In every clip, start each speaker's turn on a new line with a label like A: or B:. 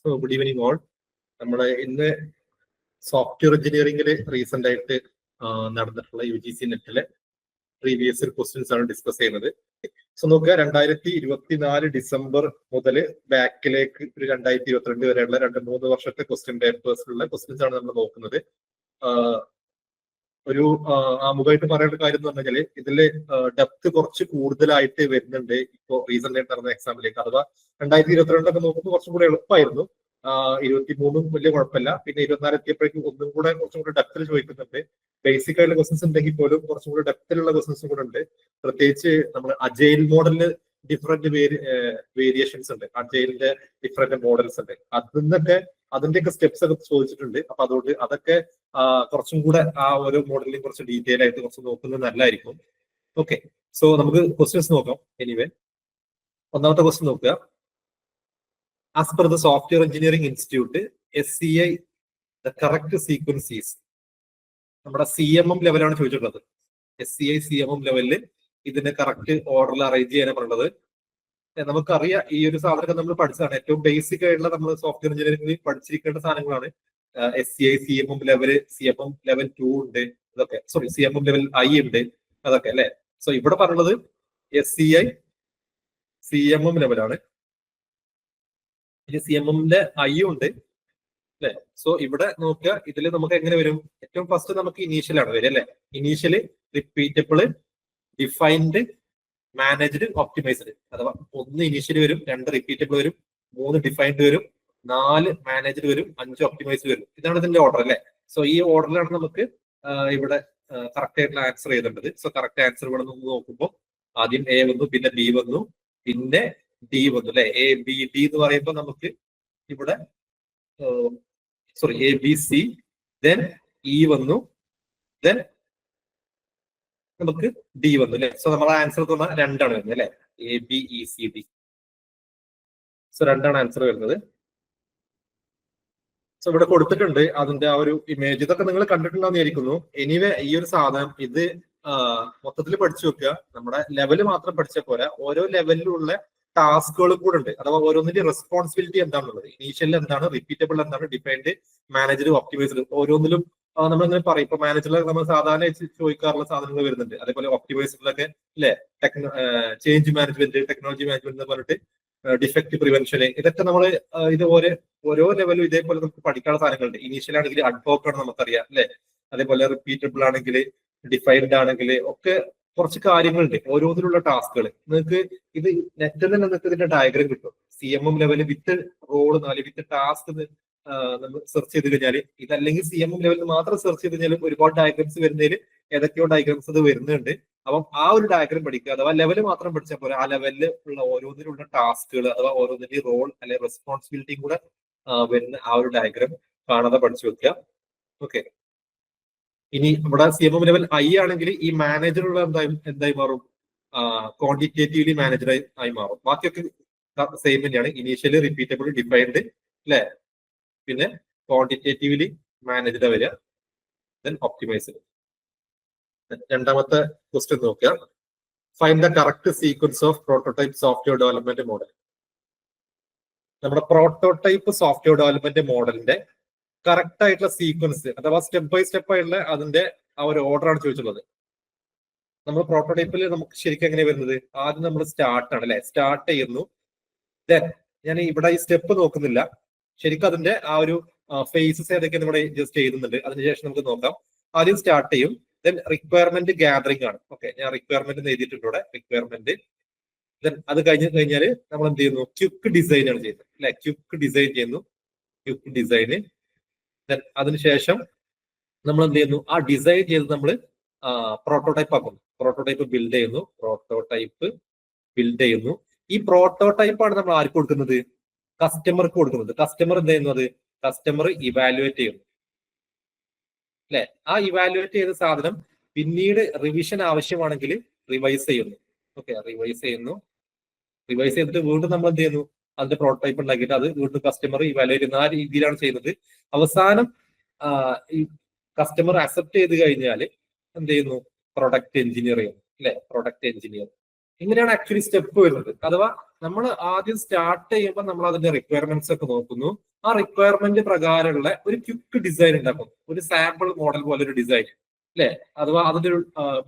A: So good evening all. നമ്മുടെ ഇന്ന് software എഞ്ചിനീയറിംഗിൽ റീസെന്റ് ആയിട്ട് നടന്നിട്ടുള്ള UGC നെറ്റിലെ പ്രീവിയസ് ക്വസ്റ്റ്യൻസ് ആണ് ഡിസ്കസ് ചെയ്യുന്നത്. സോ നോക്കുക, 2024 ഡിസംബർ മുതൽ ബാക്കിലേക്ക് ഒരു 2022 വരെയുള്ള 2-3 വർഷത്തെ ക്വസ്റ്റ്യൻ പേപ്പേഴ്സിലുള്ള ക്വസ്റ്റ്യൻസ് ആണ് നമ്മൾ നോക്കുന്നത്. ഒരു ആമുഖമായിട്ട് പറയേണ്ട കാര്യം എന്ന് പറഞ്ഞാൽ ഇതില് ഡെപ്ത് കുറച്ച് കൂടുതലായിട്ട് വരുന്നുണ്ട് ഇപ്പോ റീസെന്റ് ആയിട്ട് നടന്ന എക്സാമിലേക്ക്. അഥവാ 2022 നോക്കുമ്പോൾ കുറച്ചും കൂടെ എളുപ്പമായിരുന്നു. 23 വലിയ കുഴപ്പമില്ല. പിന്നെ 24 എത്തിയപ്പോഴേക്കും ഒന്നും കൂടെ കുറച്ചും കൂടെ ഡെപ്തിൽ ചോദിക്കുന്നുണ്ട്. ബേസിക് ആയിട്ടുള്ള ക്വസ്റ്റൻസ് ഉണ്ടെങ്കിൽ പോലും കുറച്ചും കൂടെ ഡെപ്തിലുള്ള ക്വസ്റ്റൻസും കൂടെ ഉണ്ട്. പ്രത്യേകിച്ച് നമ്മൾ അജൈൽ മോഡലില് ഡിഫറെന്റ് വേരിയേഷൻസ് ഉണ്ട്. അജൈലിന്റെ ഡിഫറെന്റ് മോഡൽസ് ഉണ്ട്. അതിന്റെയൊക്കെ സ്റ്റെപ്സ് ഒക്കെ ചോദിച്ചിട്ടുണ്ട്. അപ്പൊ അതുകൊണ്ട് അതൊക്കെ കുറച്ചും കൂടെ ആ ഓരോ മോഡലിലും കുറച്ച് ഡീറ്റെയിൽ ആയിട്ട് കുറച്ച് നോക്കുന്നത് നല്ലതായിരിക്കും. ഓക്കെ, സോ നമുക്ക് ക്വസ്റ്റ്യൻസ് നോക്കാം. എനിവേ, ഒന്നാമത്തെ ക്വസ്റ്റ്യൻ നോക്കുക. As per the software engineering institute SCI the correct sequence is. നമ്മുടെ CMM ലെവലാണ് ചോദിച്ചിട്ടുള്ളത്. SCI CMM ലെവലിൽ ഇതിന്റെ കറക്റ്റ് ഓർഡറിൽ അറേഞ്ച് ചെയ്യാനാണ് പറയുന്നത്. നമുക്കറിയാം, ഈ ഒരു സാധനമൊക്കെ നമ്മൾ പഠിച്ചതാണ്. ഏറ്റവും ബേസിക് ആയിട്ടുള്ള നമ്മൾ സോഫ്റ്റ്വെയർ എഞ്ചിനീയറിംഗിൽ പഠിച്ചിരിക്കേണ്ട സാധനങ്ങളാണ്. SCI CMM level, CMM level 2 ഉണ്ട്, ഇതൊക്കെ. സോറി, CMM ലെവൽ I ഉണ്ട്, അതൊക്കെ അല്ലെ. സോ ഇവിടെ പറഞ്ഞത് SCI CMM ലെവലാണ്. ഇനി CMM-ന്റെ I ഉണ്ട് അല്ലെ. സോ ഇവിടെ നോക്കുക, ഇതിൽ നമുക്ക് എങ്ങനെ വരും? ഏറ്റവും ഫസ്റ്റ് നമുക്ക് ഇനീഷ്യൽ ആണ് വരും അല്ലെ. Initial, റിപ്പീറ്റബിള്, defined, managed, optimised. അഥവാ 1 ഇനീഷ്യലി വരും, 2 റിപ്പീറ്റബിൾ വരും, 3 ഡിഫൈൻഡ് വരും, 4 മാനേജ്ഡ് വരും, 5 ഒപ്റ്റിമൈസ്ഡ് വരും. ഇതാണ് ഇതിന്റെ ഓർഡർ അല്ലെ. സോ ഈ ഓർഡറിലാണ് നമുക്ക് ഇവിടെ കറക്റ്റ് ആയിട്ടുള്ള ആൻസർ ചെയ്തേണ്ടത്. സോ കറക്റ്റ് ആൻസർ ഇവിടെ നിന്ന് നോക്കുമ്പോൾ ആദ്യം A വന്നു, പിന്നെ B വന്നു, പിന്നെ D വന്നു അല്ലെ. ABD എന്ന് പറയുമ്പോൾ നമുക്ക് ഇവിടെ ABC, ദെൻ E വന്നു, ദെൻ നമുക്ക് D വന്നു അല്ലെ. സോ നമ്മുടെ ആൻസർ തോന്നാൻ 2 ആണ് വരുന്നത് അല്ലെ. ABECD. സോ 2 ആണ് ആൻസർ വരുന്നത്. സോ ഇവിടെ കൊടുത്തിട്ടുണ്ട് അതിന്റെ ആ ഒരു ഇമേജ്. ഇതൊക്കെ നിങ്ങൾ കണ്ടിട്ടുണ്ടാവും വിചാരിക്കുന്നു. എനിവേ, ഈ ഒരു സാധനം ഇത് മൊത്തത്തിൽ പഠിച്ചു വെക്കുക. നമ്മുടെ ലെവല് മാത്രം പഠിച്ചാൽ പോരാ, ഓരോ ലെവലിലുള്ള ടാസ്കുകളും കൂടെ ഉണ്ട്. അഥവാ ഓരോന്നിന്റെ റെസ്പോൺസിബിലിറ്റി എന്താണുള്ളത്, ഇനീഷ്യലിൽ എന്താണ്, റിപ്പീറ്റബിൾ എന്താണ്, ഡിഫൈൻഡ്, മാനേജർ, ഒപ്റ്റിമൈസ്ഡ്. ഓരോന്നിലും നമ്മളിങ്ങനെ പറയും. ഇപ്പൊ മാനേജറിൽ നമ്മൾ സാധാരണ ചോദിക്കാറുള്ള സാധനങ്ങൾ വരുന്നുണ്ട്. അതേപോലെ ഒപ്റ്റിമൈസ്ഡിലൊക്കെ അല്ലെ, ചേഞ്ച് മാനേജ്മെന്റ്, ടെക്നോളജി മാനേജ്മെന്റ് എന്ന് പറഞ്ഞിട്ട് ഡിഫക്ട് പ്രിവെൻഷന്, ഇതൊക്കെ നമ്മൾ ഇതുപോലെ ഓരോ ലെവലും ഇതേപോലെ നമുക്ക് പഠിക്കാനുള്ള സാധനങ്ങളുണ്ട്. ഇനീഷ്യൽ ആണെങ്കിൽ അഡ്ഹോക്ക് ആണ് നമുക്കറിയാം അല്ലെ. അതേപോലെ റിപ്പീറ്റബിൾ ആണെങ്കിൽ, ഡിഫൈൻഡ് ആണെങ്കിൽ ഒക്കെ കുറച്ച് കാര്യങ്ങളുണ്ട്. ഓരോന്നിലുള്ള ടാസ്കുകൾ നിങ്ങൾക്ക് ഇത് നെറ്റിൽ തന്നെ നിങ്ങൾക്ക് ഇതിന്റെ ഡയഗ്രം കിട്ടും. CMM ലെവല് വിത്ത് റോള് 4 വിത്ത് ടാസ്ക് നമ്മൾ സെർച്ച് ചെയ്ത് കഴിഞ്ഞാൽ, ഇതല്ലെങ്കിൽ CMM ലെവലിൽ മാത്രം സെർച്ച് ചെയ്ത് കഴിഞ്ഞാലും ഒരുപാട് ഡയഗ്രംസ് വരുന്നതിൽ ഏതൊക്കെയോ ഡയഗ്രംസ് ഇത് വരുന്നുണ്ട്. അപ്പം ആ ഒരു ഡയഗ്രം പഠിക്കുക. അഥവാ ലെവല് മാത്രം പഠിച്ചാൽ പോലെ ആ ലെവലിൽ ഉള്ള ഓരോന്നിലുള്ള ടാസ്കുകൾ അഥവാ ഓരോന്നിന്റെ റോൾ അല്ലെ റെസ്പോൺസിബിലിറ്റിയും കൂടെ വരുന്ന ആ ഒരു ഡയഗ്രം കാണാതെ പഠിച്ചു വെക്കുക. ഓക്കെ, ഇനി ഇവിടെ CMM ലെവൽ I ആണെങ്കിൽ ഈ മാനേജറുള്ള എന്തായി മാറും? ക്വാണ്ടിറ്റേറ്റീവ്ലി മാനേജർ ആയി മാറും. ബാക്കിയൊക്കെ സെയിം തന്നെയാണ്. ഇനീഷ്യലി, റിപ്പീറ്റബിൾ, ഡിഫൈൻഡ് അല്ലെ, പിന്നെ ക്വാണ്ടിറ്റേറ്റീവ്ലി മാനേജർ വരിക, ദെൻ ഒപ്റ്റിമൈസ്ഡ്. രണ്ടാമത്തെ ക്വസ്റ്റ്യൻ നോക്കുക. Find the correct sequence of prototype software development model. നമ്മുടെ പ്രോട്ടോടൈപ്പ് സോഫ്റ്റ്വെയർ ഡെവലപ്മെന്റ് മോഡലിന്റെ കറക്റ്റ് ആയിട്ടുള്ള സീക്വൻസ് അഥവാ സ്റ്റെപ്പ് ബൈ സ്റ്റെപ്പ് ആയിട്ടുള്ള അതിന്റെ ആ ഒരു ഓർഡർ ആണ് ചോദിച്ചിട്ടുള്ളത്. നമ്മൾ പ്രോട്ടോടൈപ്പിൽ നമുക്ക് ശരിക്കും എങ്ങനെ വരുന്നത്? ആദ്യം നമ്മൾ സ്റ്റാർട്ട് ആണ് അല്ലെ, സ്റ്റാർട്ട് ചെയ്യുന്നു. ദെൻ ഞാൻ ഇവിടെ ഈ സ്റ്റെപ്പ് നോക്കുന്നില്ല, ശരിക്കും അതിന്റെ ആ ഒരു ഫേസസ് ഏതൊക്കെയാണ് ഇവിടെ ജസ്റ്റ് എഴുതുന്നുണ്ട്. അതിനുശേഷം നമുക്ക് നോക്കാം. ആദ്യം സ്റ്റാർട്ട് ചെയ്യും, ദെൻ റിക്വയർമെന്റ് ഗാദറിംഗ് ആണ്. ഓക്കെ, ഞാൻ റിക്വയർമെന്റ് എഴുതിയിട്ടുണ്ട് ഇവിടെ, റിക്വയർമെന്റ്. ദെൻ അത് കഴിഞ്ഞാൽ നമ്മൾ എന്ത് ചെയ്യുന്നു? ക്വിക്ക് ഡിസൈൻ ആണ് ചെയ്യുന്നത് അല്ലെ. ക്വിക്ക് ഡിസൈൻ ചെയ്യുന്നു, ക്വിക്ക് ഡിസൈന്. ദെൻ അതിനുശേഷം നമ്മൾ എന്ത് ചെയ്യുന്നു? ആ ഡിസൈൻ ചെയ്ത് നമ്മൾ പ്രോട്ടോടൈപ്പ് ആക്കുന്നു. പ്രോട്ടോടൈപ്പ് ബിൽഡ് ചെയ്യുന്നു, പ്രോട്ടോടൈപ്പ് ബിൽഡ് ചെയ്യുന്നു. ഈ പ്രോട്ടോടൈപ്പ് ആണ് നമ്മൾ ആർക്ക് കൊടുക്കുന്നത്? കസ്റ്റമർക്ക് കൊടുക്കുന്നത്. കസ്റ്റമർ എന്ത് ചെയ്യുന്നത്? കസ്റ്റമർ ഇവാലുവേറ്റ് ചെയ്യുന്നു അല്ലെ. ആ ഇവാലുവേറ്റ് ചെയ്ത സാധനം പിന്നീട് റിവിഷൻ ആവശ്യമാണെങ്കിൽ റിവൈസ് ചെയ്യുന്നു. ഓക്കെ, റിവൈസ് ചെയ്യുന്നു. റിവൈസ് ചെയ്തിട്ട് വീണ്ടും നമ്മൾ എന്ത് ചെയ്യുന്നു? അതിന്റെ പ്രോട്ടോടൈപ്പ് ഉണ്ടാക്കിയിട്ട് അത് വീണ്ടും കസ്റ്റമർ ഇവാലുവേറ്റ് ചെയ്യുന്ന ആ രീതിയിലാണ് ചെയ്യുന്നത്. അവസാനം ഈ കസ്റ്റമർ അക്സെപ്റ്റ് ചെയ്ത് കഴിഞ്ഞാൽ എന്ത് ചെയ്യുന്നു? പ്രൊഡക്റ്റ് എഞ്ചിനീയർ ചെയ്യുന്നു അല്ലെ. പ്രൊഡക്റ്റ് എഞ്ചിനീയർ ഇങ്ങനെയാണ് ആക്ച്വലി സ്റ്റെപ്പ് വരുന്നത്. അഥവാ നമ്മൾ ആദ്യം സ്റ്റാർട്ട് ചെയ്യുമ്പോൾ നമ്മൾ അതിന്റെ റിക്വയർമെന്റ്സ് ഒക്കെ നോക്കുന്നു. ആ റിക്വയർമെന്റ് പ്രകാരമുള്ള ഒരു ക്വിക്ക് ഡിസൈൻ ഉണ്ടാക്കുന്നു, ഒരു സാമ്പിൾ മോഡൽ പോലെ ഒരു ഡിസൈൻ അല്ലെ, അഥവാ അതിന്റെ ഒരു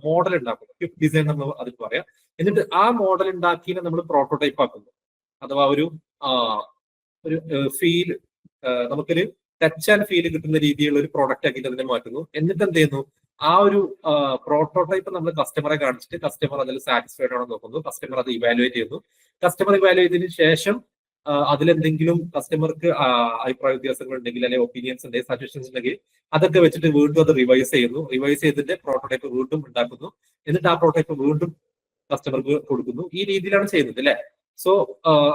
A: മോഡൽ ഉണ്ടാക്കുന്നു, ക്വിക്ക് ഡിസൈൻ നമ്മൾ അതിൽ പറയാം. എന്നിട്ട് ആ മോഡൽ ഉണ്ടാക്കിയെ നമ്മൾ പ്രോട്ടോടൈപ്പ് ആക്കുന്നു, അഥവാ ഒരു ഫീൽ, നമുക്കൊരു ടച്ച് ആൻഡ് ഫീൽ കിട്ടുന്ന രീതിയിലുള്ള ഒരു പ്രോഡക്റ്റ് ആക്കിയിട്ട് അതിനെ മാറ്റുന്നു. എന്നിട്ട് എന്ത് ചെയ്യുന്നു, ആ ഒരു പ്രോട്ടോടൈപ്പ് നമ്മൾ കസ്റ്റമറെ കാണിച്ചിട്ട് കസ്റ്റമർ അതിൽ സാറ്റിസ്ഫൈഡ് ആണോ നോക്കുന്നു, കസ്റ്റമർ അത് ഇവാലുവേറ്റ് ചെയ്യുന്നു. കസ്റ്റമർ ഇവാലുവേറ്റ് ചെയ്തതിനു ശേഷം അതിലെന്തെങ്കിലും കസ്റ്റമർക്ക് അഭിപ്രായ വ്യത്യാസങ്ങൾ ഉണ്ടെങ്കിൽ, അല്ലെങ്കിൽ ഒപ്പീനിയൻസ് ഉണ്ടെങ്കിൽ, സജഷൻസ് ഉണ്ടെങ്കിൽ അതൊക്കെ വെച്ചിട്ട് വീണ്ടും അത് റിവൈസ് ചെയ്യുന്നു. റിവൈസ് ചെയ്തിട്ട് പ്രോട്ടോടൈപ്പ് വീണ്ടും ഉണ്ടാക്കുന്നു. എന്നിട്ട് ആ പ്രോട്ടോടൈപ്പ് വീണ്ടും കസ്റ്റമർക്ക് കൊടുക്കുന്നു. ഈ രീതിയിലാണ് ചെയ്യുന്നത് അല്ലെ. സോ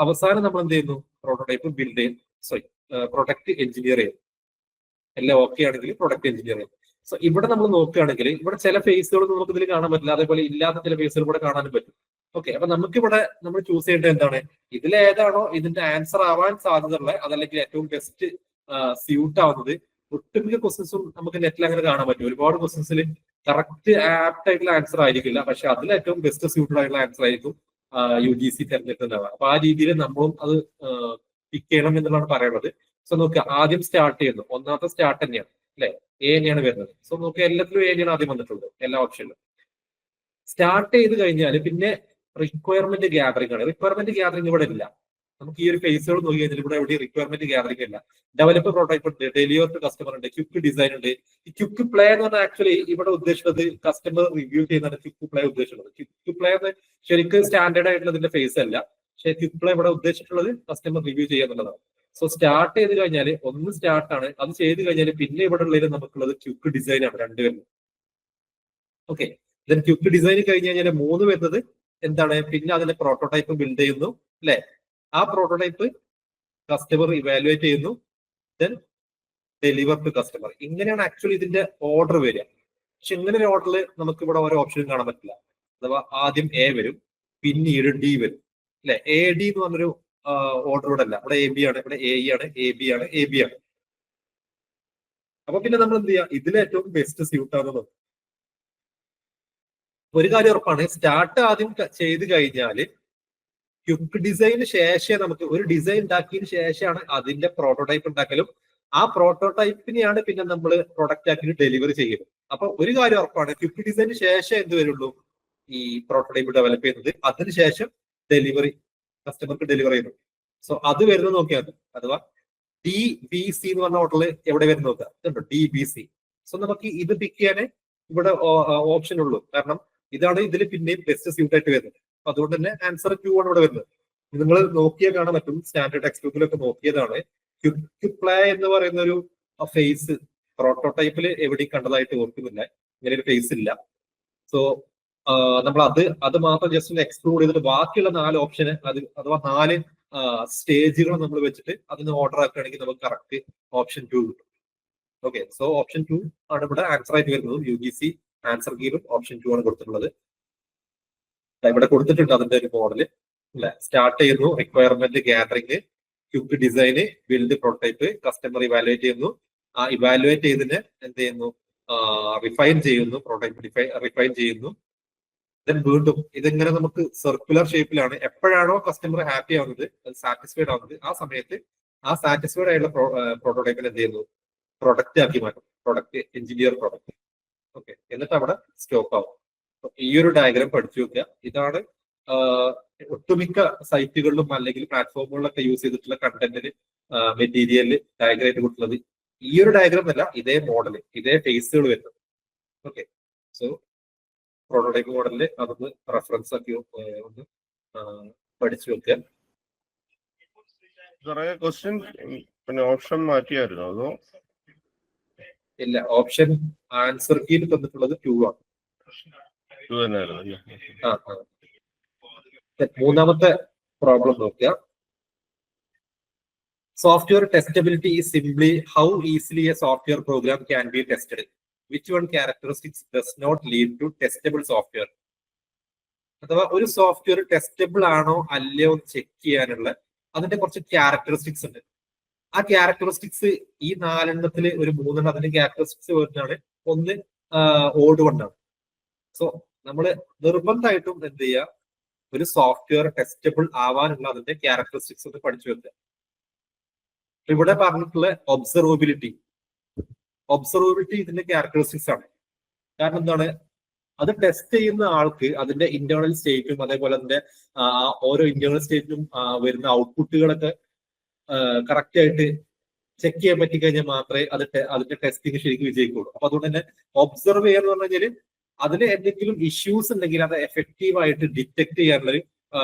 A: അവസാനം നമ്മൾ എന്ത് ചെയ്യുന്നു, പ്രോട്ടോടൈപ്പ് ബിൽഡ് ചെയ്യുന്നു, സോറി പ്രൊഡക്റ്റ് എഞ്ചിനീയർ ചെയ്യുന്നു. എല്ലാം ഓക്കെ ആണെങ്കിൽ പ്രൊഡക്റ്റ് എഞ്ചിനീയർ ചെയ്യുന്നു. സോ ഇവിടെ നമ്മൾ നോക്കുകയാണെങ്കിൽ ഇവിടെ ചില ഫേസുകൾ നമുക്ക് ഇതിൽ കാണാൻ പറ്റില്ല, അതേപോലെ ഇല്ലാത്ത ചില ഫേസുകൾ കൂടെ കാണാനും പറ്റും. ഓക്കെ, അപ്പൊ നമുക്കിവിടെ നമ്മൾ ചൂസ് ചെയ്യേണ്ടത് എന്താണ്, ഇതിലേതാണോ ഇതിന്റെ ആൻസർ ആവാൻ സാധ്യതയുള്ള, അതല്ലെങ്കിൽ ഏറ്റവും ബെസ്റ്റ് സ്യൂട്ട് ആവുന്നത്. ഒട്ടുമിക്ക ക്വസ്റ്റ്യൻസും നമുക്ക് നെറ്റിൽ അങ്ങനെ കാണാൻ പറ്റും. ഒരുപാട് ക്വസ്റ്റ്യൻസിൽ കറക്റ്റ് ആപ്റ്റ് ആയിട്ടുള്ള ആൻസർ ആയിരിക്കില്ല, പക്ഷെ അതിൽ ഏറ്റവും ബെസ്റ്റ് സ്യൂട്ടഡ് ആയിട്ടുള്ള ആൻസർ ആയിരിക്കും UGC തെരഞ്ഞെടുക്കുന്നുണ്ടാവുക. അപ്പൊ ആ രീതിയിൽ നമ്മളും അത് പിക്ക് ചെയ്യണം എന്നുള്ളതാണ് പറയുന്നത്. സോ നോക്കുക, ആദ്യം സ്റ്റാർട്ട് ചെയ്യുന്നു, ഒന്നാമത്തെ സ്റ്റാർട്ട് തന്നെയാണ് അല്ലെ, എ തന്നെയാണ് വരുന്നത്. സോ നോക്കുക, എല്ലാത്തിലും എ തന്നെയാണ് ആദ്യം വന്നിട്ടുള്ളത്, എല്ലാ ഓപ്ഷനിലും. സ്റ്റാർട്ട് ചെയ്ത് കഴിഞ്ഞാൽ പിന്നെ റിക്വയർമെന്റ് ഗ്യാതറിംഗ് ആണ്. റിക്വയർമെന്റ് ഗ്യാതറിംഗ് ഇവിടെ ഇല്ല. നമുക്ക് ഈ ഒരു ഫേസുകൾ നോക്കി കഴിഞ്ഞാൽ ഇവിടെ എവിടെയും റിക്വയർമെന്റ് ഗ്യാതറിംഗ് ഇല്ല. ഡെവലപ്പർ പ്രോട്ടോടൈപ്പ് ഉണ്ട്, ഡെലിവർ ടു കസ്റ്റമർ ഉണ്ട്, ക്വിക്ക് ഡിസൈൻ ഉണ്ട്. ഈ ക്വിക്ക് പ്ലേ എന്ന് പറഞ്ഞാൽ ആക്ച്വലി ഇവിടെ ഉദ്ദേശിച്ചത് കസ്റ്റമർ റിവ്യൂ ചെയ്യുന്നതാണ് ക്വിക്ക് പ്ലേ ഉദ്ദേശിച്ചത്. ക്വിക്ക് പ്ലേ എന്ന് ശരിക്കും സ്റ്റാൻഡേർഡ് ആയിട്ടുള്ളതിന്റെ ഫേസ് അല്ല, പക്ഷേ ക്വിക്ക് പ്ലേ ഇവിടെ ഉദ്ദേശിച്ചിട്ടുള്ളത് കസ്റ്റമർ റിവ്യൂ ചെയ്യാന്നുള്ളതാണ്. സോ സ്റ്റാർട്ട് ചെയ്ത് കഴിഞ്ഞാൽ ഒന്ന് സ്റ്റാർട്ടാണ്, അത് ചെയ്ത് കഴിഞ്ഞാൽ പിന്നെ ഇവിടെ ഉള്ളതിൽ നമുക്കുള്ളത് ക്വിക്ക് ഡിസൈൻ ആണ്, രണ്ടുപേരും. ഓക്കെ, ദെൻ ക്വിക്ക് ഡിസൈൻ കഴിഞ്ഞ് കഴിഞ്ഞാൽ 3 വരുന്നത് എന്താണ്, പിന്നെ അതിന്റെ പ്രോട്ടോടൈപ്പ് ബിൽഡ് ചെയ്യുന്നു അല്ലെ. ആ പ്രോട്ടോടൈപ്പ് കസ്റ്റമർ ഇവാലുവേറ്റ് ചെയ്യുന്നു, ദെൻ ഡെലിവർ ടു കസ്റ്റമർ. ഇങ്ങനെയാണ് ആക്ച്വലി ഇതിന്റെ ഓർഡർ വരിക. പക്ഷെ ഇങ്ങനെ ഒരു ഓർഡറിൽ നമുക്ക് ഇവിടെ ഓരോ ഓപ്ഷനും കാണാൻ പറ്റില്ല. അഥവാ ആദ്യം എ വരും, പിന്നീട് ഡി വരും അല്ലെ. AD എന്ന് പറഞ്ഞൊരു ഓർഡർ ഇവിടെ അല്ല, ഇവിടെ AB ആണ്, ഇവിടെ AE ആണ്, AB ആണ്, AB ആണ്. അപ്പൊ പിന്നെ നമ്മൾ എന്ത് ചെയ്യാം, ഇതിലേറ്റവും ബെസ്റ്റ് സ്യൂട്ട് ആണെന്ന്. ഒരു കാര്യം ഉറപ്പാണ്, സ്റ്റാർട്ട് ആദ്യം ചെയ്ത് കഴിഞ്ഞാൽ ക്വിക്ക് ഡിസൈന് ശേഷം നമുക്ക് ഒരു ഡിസൈൻ ഉണ്ടാക്കിയതിന് ശേഷമാണ് അതിന്റെ പ്രോട്ടോടൈപ്പ് ഉണ്ടാക്കലും. ആ പ്രോട്ടോടൈപ്പിനെയാണ് പിന്നെ നമ്മൾ പ്രൊഡക്റ്റ് ആക്കി ഡെലിവറി ചെയ്യുന്നത്. അപ്പൊ ഒരു കാര്യം ഉറപ്പാണ്, ക്വിക്ക് ഡിസൈന് ശേഷം എന്ത് വരുള്ളൂ, ഈ പ്രോട്ടോടൈപ്പ് ഡെവലപ്പ് ചെയ്യുന്നത്, അതിനുശേഷം ഡെലിവറി കസ്റ്റമർക്ക് ഡെലിവറി ചെയ്യുന്നു. സോ അത് വരുന്നത് നോക്കിയാൽ മതി. അഥവാ DBC എന്ന് പറഞ്ഞ ഓർഡറിൽ എവിടെ വരുന്നത് നോക്കുക, ഇതുണ്ടോ DBC. സോ നമുക്ക് ഇത് പിക്ക് ചെയ്യാനേ ഇവിടെ ഓപ്ഷൻ ഉള്ളൂ, കാരണം ഇതാണ് ഇതിൽ പിന്നെയും ബെസ്റ്റ് സ്യൂട്ട് ആയിട്ട് വരുന്നത്. അപ്പൊ അതുകൊണ്ട് തന്നെ ആൻസർ Q ആണ് ഇവിടെ വരുന്നത്. നിങ്ങൾ നോക്കിയാൽ കാണാൻ പറ്റും, സ്റ്റാൻഡേർഡ് ടെക്സ്റ്റ് ബുക്കിലൊക്കെ നോക്കിയതാണ്. ക്വിക്ക് പ്ലേ എന്ന് പറയുന്ന ഒരു ഫേസ് പ്രോട്ടോടൈപ്പിൽ എവിടെയും കണ്ടതായിട്ട് ഓർക്കുന്നില്ല, ഇങ്ങനെ ഒരു ഫേസ് ഇല്ല. സോ നമ്മൾ അത് മാത്രം ജസ്റ്റ് ഒന്ന് എക്സ്ക്ലൂഡ് ചെയ്തിട്ട് ബാക്കിയുള്ള 4 ഓപ്ഷന് അഥവാ 4 സ്റ്റേജുകൾ നമ്മൾ വെച്ചിട്ട് അതിന് ഓർഡർ ആക്കുകയാണെങ്കിൽ നമുക്ക് കറക്റ്റ് ഓപ്ഷൻ 2 കിട്ടും. ഓക്കെ, സോ ഓപ്ഷൻ 2 ആണ് ഇവിടെ ആൻസർ ആയിട്ട് വരുന്നത്. UGC ആൻസർ കീയിലും ഓപ്ഷൻ 2 ആണ് കൊടുത്തിട്ടുള്ളത്. ഇവിടെ കൊടുത്തിട്ടുണ്ട് അതിന്റെ ഒരു മോഡല് അല്ലെ. സ്റ്റാർട്ട് ചെയ്യുന്നു, റിക്വയർമെന്റ് ഗ്യാതറിംഗ്, ക്വിക്ക് ഡിസൈന്, ബിൽഡ് പ്രോട്ടോടൈപ്പ്, കസ്റ്റമർ ഇവാലുവേറ്റ് ചെയ്യുന്നു. ആ ഇവാലുവേറ്റ് ചെയ്തതിന് എന്ത് ചെയ്യുന്നു, റിഫൈൻ ചെയ്യുന്നു, പ്രോട്ടോടൈപ്പ് റിഫൈൻ ചെയ്യുന്നു. ദെൻ വീണ്ടും ഇതിങ്ങനെ നമുക്ക് സർക്കുലർ ഷേപ്പിലാണ്. എപ്പോഴാണോ കസ്റ്റമർ ഹാപ്പി ആവുന്നത്, സാറ്റിസ്ഫൈഡ് ആവുന്നത്, ആ സമയത്ത് ആ സാറ്റിസ്ഫൈഡ് ആയിട്ടുള്ള പ്രോട്ടോടൈപ്പിന് എന്ത് ചെയ്യുന്നു, പ്രൊഡക്റ്റ് ആക്കി മാറ്റും, പ്രൊഡക്റ്റ് എഞ്ചിനീയർ പ്രൊഡക്റ്റ്. ഓക്കെ, എന്നിട്ട് അവിടെ സ്റ്റോപ്പ് ആവും. ഈ ഒരു ഡയഗ്രാം പഠിച്ചു വെക്കുക. ഇതാണ് ഒട്ടുമിക്ക സൈറ്റുകളിലും അല്ലെങ്കിൽ പ്ലാറ്റ്ഫോമുകളിലൊക്കെ യൂസ് ചെയ്തിട്ടുള്ള കണ്ടന്റിന് മെറ്റീരിയലിൽ ഡയഗ്രാം ആയിട്ട് കൊടുക്കുന്നത്. ഈ ഒരു ഡയഗ്രാം അല്ല, ഇതേ മോഡല്, ഇതേ ഫേസുകൾ വരുന്നത്. ഓക്കെ, സോ പ്രോട്ടോടൈപ്പ് മോഡലില് അതൊന്ന് റെഫറൻസ് ആക്കി ഒന്ന് പഠിച്ചു വെക്കുക.
B: ക്വസ്റ്റ്യൻ പിന്നെ ഓപ്ഷൻ മാറ്റിയായിരുന്നു അതോ
A: ഇല്ല? ഓപ്ഷൻ ആൻസർ കീയിൽ തന്നിട്ടുള്ളത് 2 ആണ്. മൂന്നാമത്തെ പ്രോബ്ലം നോക്കുക. Software testability is simply how easily a software program can be tested. Which one characteristics does not lead to testable software. അഥവാ ഒരു സോഫ്റ്റ്വെയർ ടെസ്റ്റബിൾ ആണോ അല്ലയോ ചെക്ക് ചെയ്യാനുള്ള അതിന്റെ കുറച്ച് ക്യാരക്ടറിസ്റ്റിക്സ് ഉണ്ട്. ആ ക്യാരക്ടറിസ്റ്റിക്സ് ഈ 4 ഒരു 3 അതിന്റെ ക്യാരക്ടറിസ്റ്റിക്സ് വരുന്നതാണ്. ഒന്ന് ഓഡ് വണ്ണാണ്. സോ നമ്മൾ നിർബന്ധമായിട്ടും എന്ത് ചെയ്യുക, ഒരു സോഫ്റ്റ്വെയർ ടെസ്റ്റബിൾ ആവാനുള്ള അതിന്റെ ക്യാരക്ടറിസ്റ്റിക്സ് ഒന്ന് പഠിച്ചു വെക്കുക. ഇവിടെ പറഞ്ഞിട്ടുള്ള ഒബ്സർവബിലിറ്റി ഇതിന്റെ ക്യാരക്ടറിസ്റ്റിക്സ് ആണ്. കാരണം എന്താണ്, അത് ടെസ്റ്റ് ചെയ്യുന്ന ആൾക്ക് അതിന്റെ ഇന്റേണൽ സ്റ്റേറ്റും അതേപോലെ അതിന്റെ ഓരോ ഇന്റേണൽ സ്റ്റേറ്റിനും വരുന്ന ഔട്ട്പുട്ടുകളൊക്കെ കറക്റ്റ് ആയിട്ട് ചെക്ക് ചെയ്യാൻ പറ്റി കഴിഞ്ഞാൽ മാത്രമേ അതിന്റെ ടെസ്റ്റിംഗ് ശരിക്കും വിജയിക്കുള്ളൂ. അപ്പൊ അതുകൊണ്ട് തന്നെ ഒബ്സർവ് ചെയ്യുക എന്ന് പറഞ്ഞു കഴിഞ്ഞാൽ അതിന് എന്തെങ്കിലും ഇഷ്യൂസ് ഉണ്ടെങ്കിൽ അത് എഫക്റ്റീവ് ആയിട്ട് ഡിറ്റക്ട് ചെയ്യാനുള്ള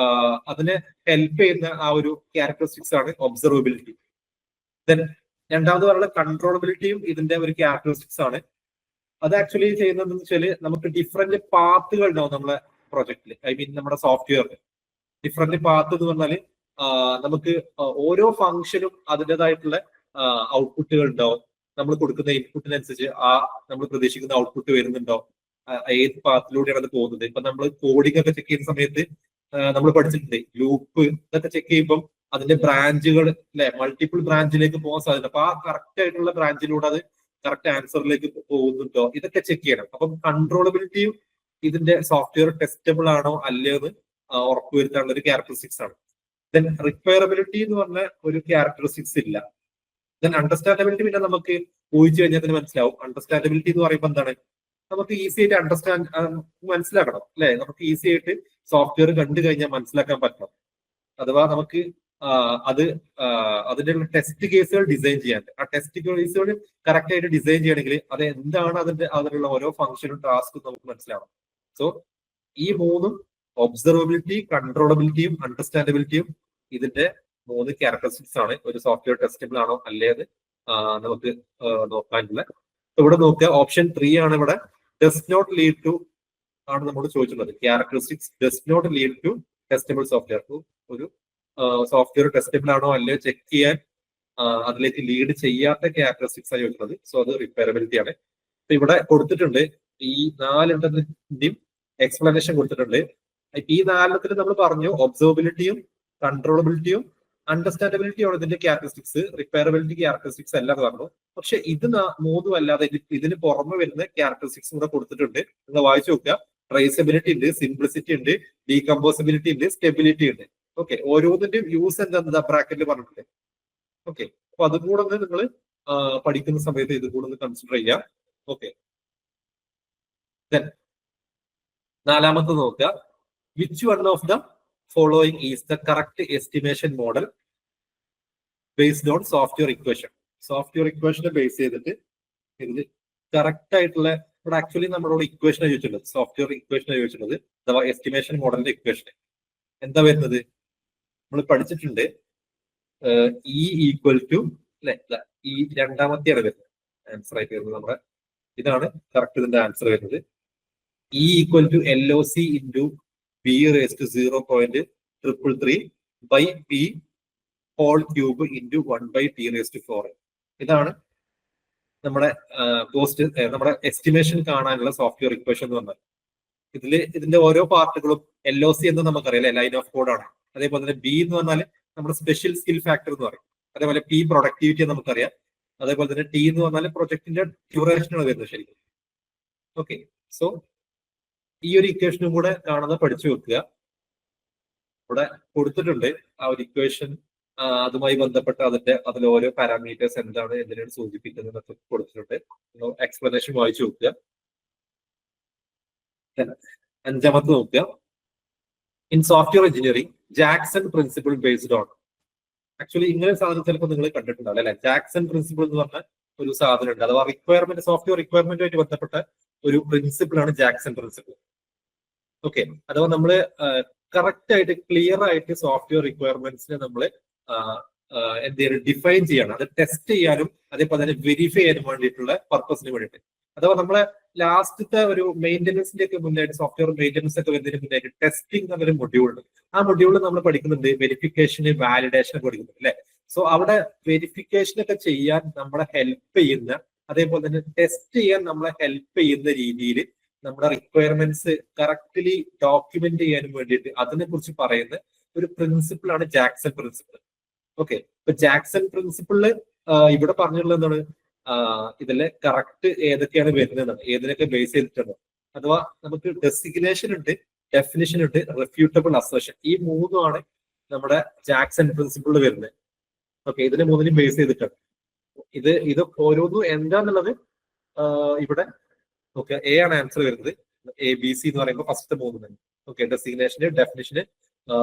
A: അതിനെ ഹെൽപ്പ് ചെയ്യുന്ന ആ ഒരു ക്യാരക്ടറിസ്റ്റിക്സ് ആണ് ഒബ്സർവബിലിറ്റി. ദെൻ രണ്ടാമത് പറയുന്നത് കൺട്രോളബിലിറ്റിയും ഇതിന്റെ ഒരു ക്യാരക്ടറിസ്റ്റിക്സ് ആണ്. അത് ആക്ച്വലി ചെയ്യുന്നതെന്ന് വെച്ചാല് നമുക്ക് ഡിഫറെന്റ് പാത്തുകൾ ഉണ്ടാവും നമ്മളെ പ്രൊജക്റ്റിൽ, ഐ മീൻ നമ്മുടെ സോഫ്റ്റ്വെയറിൽ ഡിഫറെന്റ് പാത്ത് എന്ന് പറഞ്ഞാല് നമുക്ക് ഓരോ ഫംഗ്ഷനും അതിൻ്റെതായിട്ടുള്ള ഔട്ട്പുട്ടുകൾ ഉണ്ടാവും. നമ്മൾ കൊടുക്കുന്ന ഇൻപുട്ടിനനുസരിച്ച് നമ്മൾ പ്രതീക്ഷിക്കുന്ന ഔട്ട്പുട്ട് വരുന്നുണ്ടോ, ഏത് പാത്തിലൂടെയാണ് അത് പോകുന്നത്. ഇപ്പൊ നമ്മൾ കോഡിംഗ് ഒക്കെ ചെക്ക് ചെയ്യുന്ന സമയത്ത് നമ്മൾ പഠിച്ചിട്ടുണ്ട് ലൂപ്പ് ഇതൊക്കെ ചെക്ക് ചെയ്യുമ്പോൾ അതിന്റെ ബ്രാഞ്ചുകൾ അല്ലെ മൾട്ടിപ്പിൾ ബ്രാഞ്ചിലേക്ക് പോകാൻ സാധ്യത. അപ്പൊ ആ കറക്റ്റ് ആയിട്ടുള്ള ബ്രാഞ്ചിലൂടെ അത് കറക്റ്റ് ആൻസറിലേക്ക് പോകുന്നുണ്ടോ ഇതൊക്കെ ചെക്ക് ചെയ്യണം. അപ്പം കൺട്രോളബിലിറ്റിയും ഇതിന്റെ സോഫ്റ്റ്വെയർ ടെസ്റ്റബിൾ ആണോ അല്ലയോ എന്ന് ഉറപ്പുവരുത്താനുള്ള ഒരു ക്യാരക്ടറിസ്റ്റിക്സ് ആണ്. ദെൻ റിപ്പയറബിലിറ്റി എന്ന് പറഞ്ഞ ഒരു ക്യാരക്ടറിസ്റ്റിക്സ് ഇല്ല. ദെൻ അണ്ടർസ്റ്റാൻഡബിലിറ്റി പിന്നെ നമുക്ക് ഊഹിച്ചു കഴിഞ്ഞാൽ തന്നെ മനസ്സിലാവും. അണ്ടർസ്റ്റാൻഡബിലിറ്റി എന്ന് പറയുമ്പോൾ എന്താണ്, നമുക്ക് ഈസി ആയിട്ട് മനസ്സിലാക്കണം അല്ലെ, നമുക്ക് ഈസി ആയിട്ട് സോഫ്റ്റ്വെയർ കണ്ടു കഴിഞ്ഞാൽ മനസ്സിലാക്കാൻ പറ്റണം. അഥവാ നമുക്ക് അതിന്റെ ടെസ്റ്റ് കേസുകൾ ഡിസൈൻ ചെയ്യാൻ, ആ ടെസ്റ്റ് കേസുകൾ കറക്റ്റ് ആയിട്ട് ഡിസൈൻ ചെയ്യണമെങ്കിൽ അത് എന്താണ് അതിനുള്ള ഓരോ ഫംഗ്ഷനും ടാസ്കും നമുക്ക് മനസ്സിലാവണം. സോ ഈ മൂന്നും ഒബ്സർവബിലിറ്റി, കൺട്രോളബിലിറ്റിയും അണ്ടർസ്റ്റാൻഡബിലിറ്റിയും ഇതിന്റെ 3 ക്യാരക്ടറിസ്റ്റിക്സ് ആണ് ഒരു സോഫ്റ്റ്വെയർ ടെസ്റ്റബിൾ ആണോ അല്ലേത് നമുക്ക് നോക്കാനുള്ള. ഇവിടെ നോക്കുക, ഓപ്ഷൻ 3 ആണ് ഇവിടെ. ഡസ് നോട്ട് ലീഡ് ടു ആണ് നമ്മൾ ചോദിച്ചിട്ടുള്ളത്. Characteristics does not lead to testable software. ഒരു സോഫ്റ്റ്വെയർ ടെസ്റ്റബിൾ ആണോ അല്ലയോ ചെക്ക് ചെയ്യാൻ അതിലേക്ക് ലീഡ് ചെയ്യാത്ത ക്യാരക്ടറിസ്റ്റിക്സ് ആണ് ചോദിക്കുന്നത്. സോ അത് റിപ്പയറബിലിറ്റി ആണ്. അപ്പൊ ഇവിടെ കൊടുത്തിട്ടുണ്ട് ഈ 4 എക്സ്പ്ലനേഷൻ കൊടുത്തിട്ടുണ്ട്. ഈ 4 നമ്മൾ പറഞ്ഞു ഒബ്സർവബിലിറ്റിയും കൺട്രോളബിലിറ്റിയും അണ്ടർസ്റ്റാൻഡബിലിറ്റിയാണ് ഇതിന്റെ ക്യാരക്ടറിസ്റ്റിക്സ്, റിപ്പയറബിലിറ്റി ക്യാരക്ടറിസ്റ്റിക്സ് എല്ലാം പറഞ്ഞു. പക്ഷെ ഇത് 3 അല്ലാതെ ഇതിന് പുറമെ വരുന്ന ക്യാരക്ടറിസ്റ്റിക്സ് കൂടെ കൊടുത്തിട്ടുണ്ട്. നിങ്ങൾ വായിച്ചു നോക്കുക. ട്രേസബിലിറ്റി ഉണ്ട്, സിംപ്ലിസിറ്റി ഉണ്ട്, ഡീകമ്പോസിബിലിറ്റി ഉണ്ട്, സ്റ്റെബിലിറ്റി ഉണ്ട്. ഓക്കെ, ഓരോന്നിന്റെയും യൂസ് എന്താ ബ്രാക്കറ്റിൽ പറഞ്ഞിട്ടുണ്ട്. ഓക്കെ, അപ്പൊ അതും കൂടെ ഒന്ന് നിങ്ങൾ പഠിക്കുന്ന സമയത്ത് ഇത് കൂടെ ഒന്ന് കൺസിഡർ ചെയ്യാം. ഓക്കെ, നാലാമത്തെ നോക്കുക. Which one of the following is the correct estimation model based on software equation. Software ഇക്വേഷനെ ബേസ് ചെയ്തിട്ട് ഇതിൽ കറക്റ്റ് ആയിട്ടുള്ള, ഇവിടെ ആക്ച്വലി നമ്മളോട് ഇക്വേഷനെ ചോദിച്ചിട്ടുള്ളത്, സോഫ്റ്റ്വെയർ ഇക്വേഷനെ ചോദിച്ചിട്ടുള്ളത് അഥവാ എസ്റ്റിമേഷൻ മോഡലിന്റെ ഇക്വേഷൻ എന്താ വരുന്നത് നമ്മൾ പഠിച്ചിട്ടുണ്ട്. ഇ ഈക്വൽ ടു അല്ലെ, ഈ രണ്ടാമത്തെയാണ് വരുന്നത് ആൻസർ ആയിട്ട് വരുന്നത്. നമ്മുടെ ഇതാണ് കറക്റ്റ് ഇതിന്റെ ആൻസർ വരുന്നത്. E equal to LOC into B raised to 0.333 by P whole cube into 1 by T raised to 4. ഇതാണ് നമ്മുടെ നമ്മുടെ എസ്റ്റിമേഷൻ കാണാനുള്ള സോഫ്റ്റ്വെയർ ഇക്വേഷൻ എന്ന് പറഞ്ഞാൽ. ഇതിന്റെ ഓരോ പാർട്ടുകളും LOC എന്ന് നമുക്കറിയാം, ലൈൻ ഓഫ് കോഡ് ആണ്. അതേപോലെ തന്നെ B എന്ന് പറഞ്ഞാൽ നമ്മുടെ സ്പെഷ്യൽ സ്കിൽ ഫാക്ടർ എന്ന് പറയും. അതേപോലെ P പ്രൊഡക്ടിവിറ്റി നമുക്കറിയാം. അതേപോലെ തന്നെ T എന്ന് പറഞ്ഞാൽ പ്രൊജക്ടിന്റെ ഡ്യൂറേഷൻ ആണ് വരുന്നത് ശരിക്കും. ഓക്കെ, സോ ഈ ഒരു ഇക്വേഷനും കൂടെ കാണുന്നത് പഠിച്ചു വെക്കുക. ഇവിടെ കൊടുത്തിട്ടുണ്ട് ആ ഒരു ഇക്വേഷൻ, അതുമായി ബന്ധപ്പെട്ട അതിൽ ഓരോ പാരാമീറ്റേഴ്സ് എന്താണ്, എന്തിനാണ് സൂചിപ്പിക്കുന്നത് എന്നൊക്കെ കൊടുത്തിട്ടുണ്ട്. എക്സ്പ്ലനേഷൻ വായിച്ചു നോക്കുക. അഞ്ചാമത്തെ നോക്കുക. In software engineering Jackson principle based on. Actually ഇങ്ങനെ സാധനം ചിലപ്പോൾ നിങ്ങൾ കണ്ടിട്ടുണ്ടാവില്ല അല്ലെ. ജാക്സൺ പ്രിൻസിപ്പിൾ എന്ന് പറഞ്ഞ ഒരു സാധനം ഉണ്ട്. അഥവാ റിക്വയർമെന്റ്, സോഫ്റ്റ്വെയർ റിക്വയർമെന്റുമായിട്ട് ബന്ധപ്പെട്ട ഒരു പ്രിൻസിപ്പിൾ ആണ് ജാക്സൺ പ്രിൻസിപ്പിൾ. ഓക്കെ, അഥവാ നമ്മള് കറക്റ്റ് ആയിട്ട് ക്ലിയർ ആയിട്ട് സോഫ്റ്റ്വെയർ റിക്വയർമെന്റ്സിനെ നമ്മൾ എന്ത് ചെയ്യണം, ഡിഫൈൻ ചെയ്യണം. അത് ടെസ്റ്റ് ചെയ്യാനും അതേപോലെ തന്നെ വെരിഫൈ ചെയ്യാനും വേണ്ടിയിട്ടുള്ള പർപ്പസിന് വേണ്ടിയിട്ട്. അഥവാ നമ്മളെ ലാസ്റ്റത്തെ ഒരു മെയിൻ്റനൻസിന്റെ ഒക്കെ മുന്നായിട്ട്, സോഫ്റ്റ്വെയർ മെയിൻ്റനൻസ് ഒക്കെ വരുന്നതിന് മുന്നായിട്ട് ടെസ്റ്റിംഗ് എന്നൊരു മൊഡ്യൂൾ ഉണ്ട്. ആ മൊഡ്യൂളിൽ നമ്മൾ പഠിക്കുന്നുണ്ട് വെരിഫിക്കേഷന്, വാലിഡേഷൻ പഠിക്കുന്നുണ്ട് അല്ലെ. സോ അവിടെ വെരിഫിക്കേഷൻ ഒക്കെ ചെയ്യാൻ നമ്മളെ ഹെൽപ്പ് ചെയ്യുന്ന, അതേപോലെ തന്നെ ടെസ്റ്റ് ചെയ്യാൻ നമ്മളെ ഹെൽപ്പ് ചെയ്യുന്ന രീതിയിൽ നമ്മുടെ റിക്വയർമെന്റ്സ് കറക്റ്റ്ലി ഡോക്യുമെന്റ് ചെയ്യാനും വേണ്ടിയിട്ട് അതിനെ കുറിച്ച് പറയുന്ന ഒരു പ്രിൻസിപ്പിൾ ആണ് ജാക്സൺ പ്രിൻസിപ്പിൾ. ഓക്കെ, ഇപ്പൊ ജാക്സൺ പ്രിൻസിപ്പിളില് ഇവിടെ പറഞ്ഞിട്ടുള്ളത് എന്താണ്, ഇതിലെ കറക്റ്റ് ഏതൊക്കെയാണ് വരുന്നത്, ഏതിനൊക്കെ ബേസ് ചെയ്തിട്ടുണ്ട്. അഥവാ നമുക്ക് ഡെസിഗ്നേഷൻ ഉണ്ട്, ഡെഫിനിഷൻ ഉണ്ട്, റെഫ്യൂട്ടബിൾ അസേർഷൻ. ഈ മൂന്നുമാണ് നമ്മുടെ ജാക്സൺ പ്രിൻസിപ്പിൾ വരുന്നത്. ഓക്കെ, ഇതിന് മൂന്നിനും ബേസ് ചെയ്തിട്ടാണ് ഇത് ഓരോന്നും എന്താന്നുള്ളത് ഇവിടെ ഓക്കെ. എ ആണ് ആൻസർ വരുന്നത്. എ ബി സി എന്ന് പറയുമ്പോൾ ഫസ്റ്റ് മൂന്ന് തന്നെ. ഓക്കെ, ഡെസിഗ്നേഷന്, ഡെഫിനിഷന്,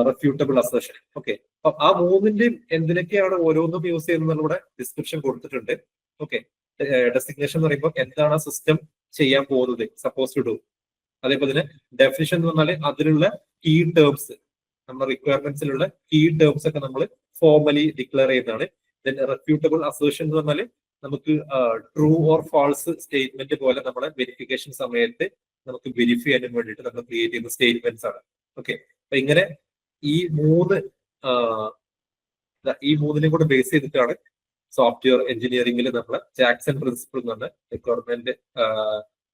A: റെഫ്യൂട്ടബിൾ അസേർഷൻ. ഓക്കെ, അപ്പൊ ആ മൂന്നിന്റെയും എന്തിനൊക്കെയാണ് ഓരോന്നും യൂസ് ചെയ്യുന്നത് ഇവിടെ ഡിസ്ക്രിപ്ഷൻ കൊടുത്തിട്ടുണ്ട്. ഓക്കെ, ഡെസിഗ്നേഷൻ എന്ന് പറയുമ്പോൾ എന്താണ് സിസ്റ്റം ചെയ്യാൻ പോകുന്നത്, സപ്പോസ് ടു ഡു. അതേപോലെ തന്നെ ഡെഫിനിഷൻ എന്ന് പറഞ്ഞാൽ അതിലുള്ള കീ ടേംസ്, നമ്മുടെ റിക്വയർമെന്റ്സിലുള്ള കീ ടേംസ് ഒക്കെ നമ്മൾ ഫോർമലി ഡിക്ലെയർ ചെയ്യുന്നതാണ്. ദെൻ റെഫ്യൂട്ടബിൾ അസേർഷൻ എന്ന് പറഞ്ഞാൽ നമുക്ക് ട്രൂ ഓർ ഫാൾസ് സ്റ്റേറ്റ്മെന്റ് പോലെ നമ്മുടെ വെരിഫിക്കേഷൻ സമയത്ത് നമുക്ക് വെരിഫൈ ചെയ്യാൻ വേണ്ടിയിട്ട് നമ്മൾ ക്രിയേറ്റ് ചെയ്യുന്ന സ്റ്റേറ്റ്മെന്റ്സ് ആണ്. ഓക്കെ, അപ്പൊ ഇങ്ങനെ ഈ മൂന്നിനും കൂടെ ബേസ് ചെയ്തിട്ടാണ് സോഫ്റ്റ്വെയർ എഞ്ചിനീയറിംഗിൽ നമ്മൾ ജാക്സൺ പ്രിൻസിപ്പിൾ എന്ന് പറഞ്ഞ